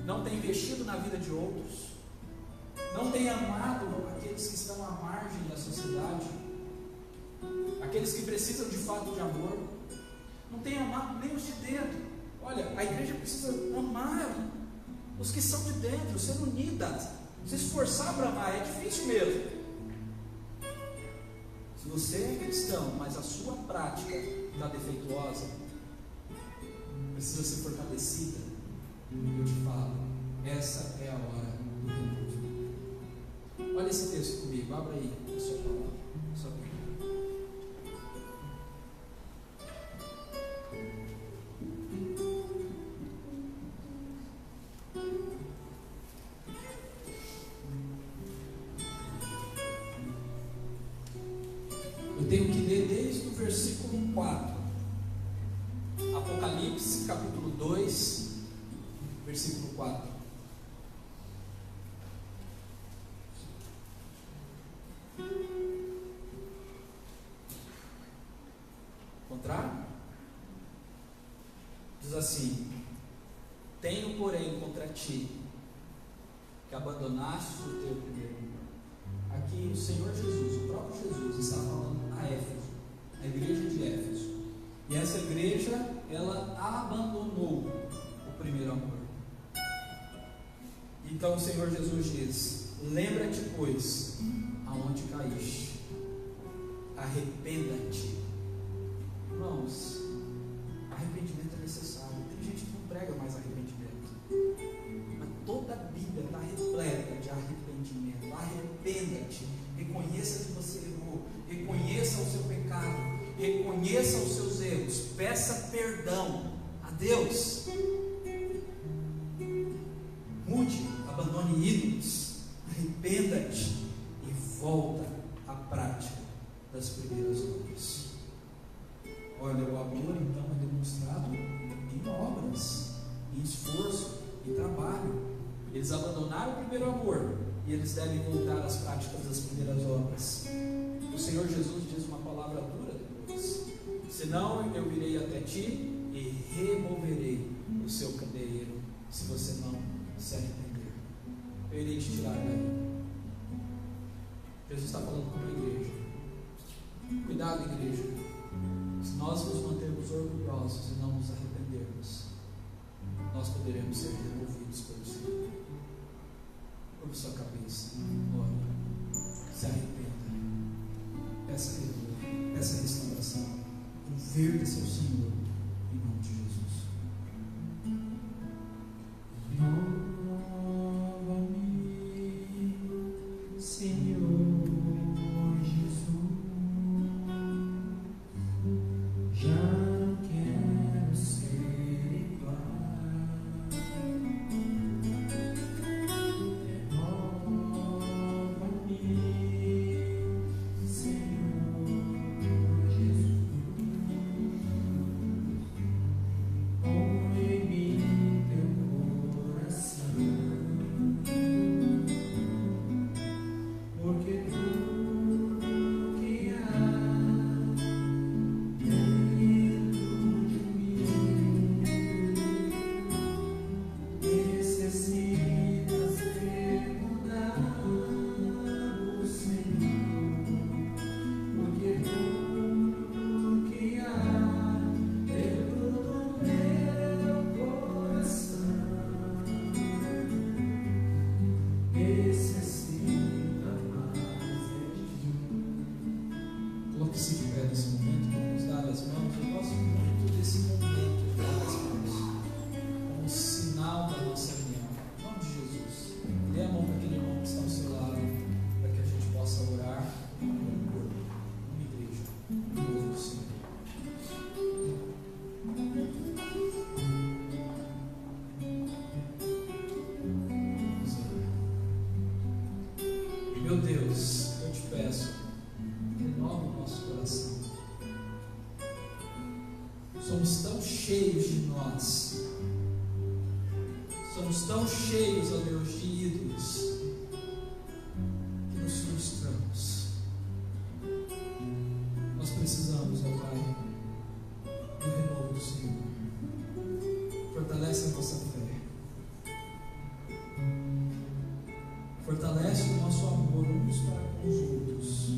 Não tem investido na vida de outros, não tem amado aqueles que estão à margem da sociedade, aqueles que precisam de fato de amor. Não tem amado nem os de dentro. Olha, a igreja precisa amar os que são de dentro, ser unida, se esforçar para amar. É difícil mesmo. Se você é cristão, mas a sua prática está defeituosa, precisa ser fortalecida, eu te falo, essa é a hora do renovo. Olha esse texto comigo, abra aí a sua palavra, a sua Bíblia. Eu tenho que ler desde o versículo 4, Apocalipse capítulo 2, versículo 4. Contrário? Diz assim: tenho, porém, contra ti que abandonaste o teu primeiro amor. Aqui o Senhor Jesus, o próprio Jesus, está falando a Éfeso, a igreja de Éfeso. E essa igreja, ela abandonou o primeiro amor. Então o Senhor Jesus diz: lembra-te, pois, aonde caíste, arrependa-te. Irmãos, arrependimento é necessário. Tem gente que não prega mais arrependimento, mas toda a Bíblia está repleta de arrependimento. Arrependa-te, reconheça que você errou, reconheça o seu pecado, reconheça os seus erros, peça perdão a Deus, mude, abandone ídolos, arrependa-te e volta à prática das primeiras obras. Olha, o amor então é demonstrado em obras, em esforço, em trabalho. Eles abandonaram o primeiro amor e eles devem voltar às práticas das primeiras obras. O Senhor Jesus diz uma palavra dura depois: senão eu virei até ti e removerei o seu candeeiro, se você não se arrepender. Eu irei te tirar daí. Jesus está falando com a igreja. Cuidado, igreja. Se nós nos mantermos orgulhosos e não nos arrependermos, nós poderemos ser removidos pelo Senhor. Curva sua cabeça, ore, se arrependa, peça perdão, peça restauração, converta-se ao Senhor, em nome de Jesus. Renova-me, Senhor Jesus, já não quero ser igual. Meu Deus, eu te peço, renova o nosso coração. Somos tão cheios de nós, somos tão cheios, ó Deus, de ídolos, que nos frustramos. Nós precisamos, ó Pai, do renovo do Senhor. Fortalece a nossa fé, fortalece o nosso amor uns para com os outros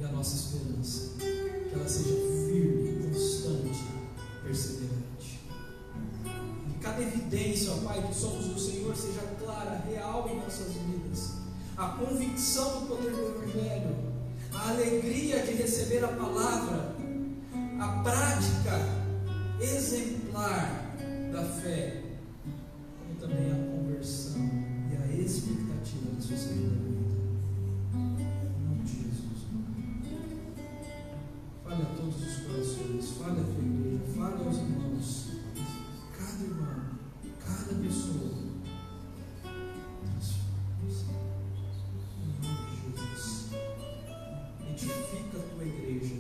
e a nossa esperança, que ela seja firme, constante, perseverante. E cada evidência, ó Pai, que somos do Senhor seja clara, real em nossas vidas. A convicção do poder do Evangelho, a alegria de receber a palavra, a prática exemplar da fé, como também a conversão e a expectativa da sua segunda vida. Em nome de Jesus. Fale a todos os corações, fale a tua igreja, fale aos irmãos, cada irmão, cada pessoa. Em nome de Jesus. Edifica a tua igreja.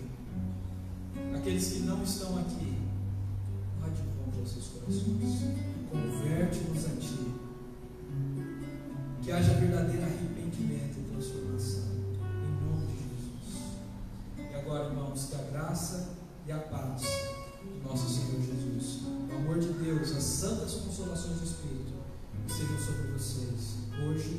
Aqueles que não estão aqui, vai de volta aos seus corações. Converte-nos a ti. Que haja verdadeiro arrependimento e transformação. Em nome de Jesus. E agora, irmãos, que a graça e a paz do nosso Senhor Jesus, o amor de Deus, as santas consolações do Espírito, sejam sobre vocês, hoje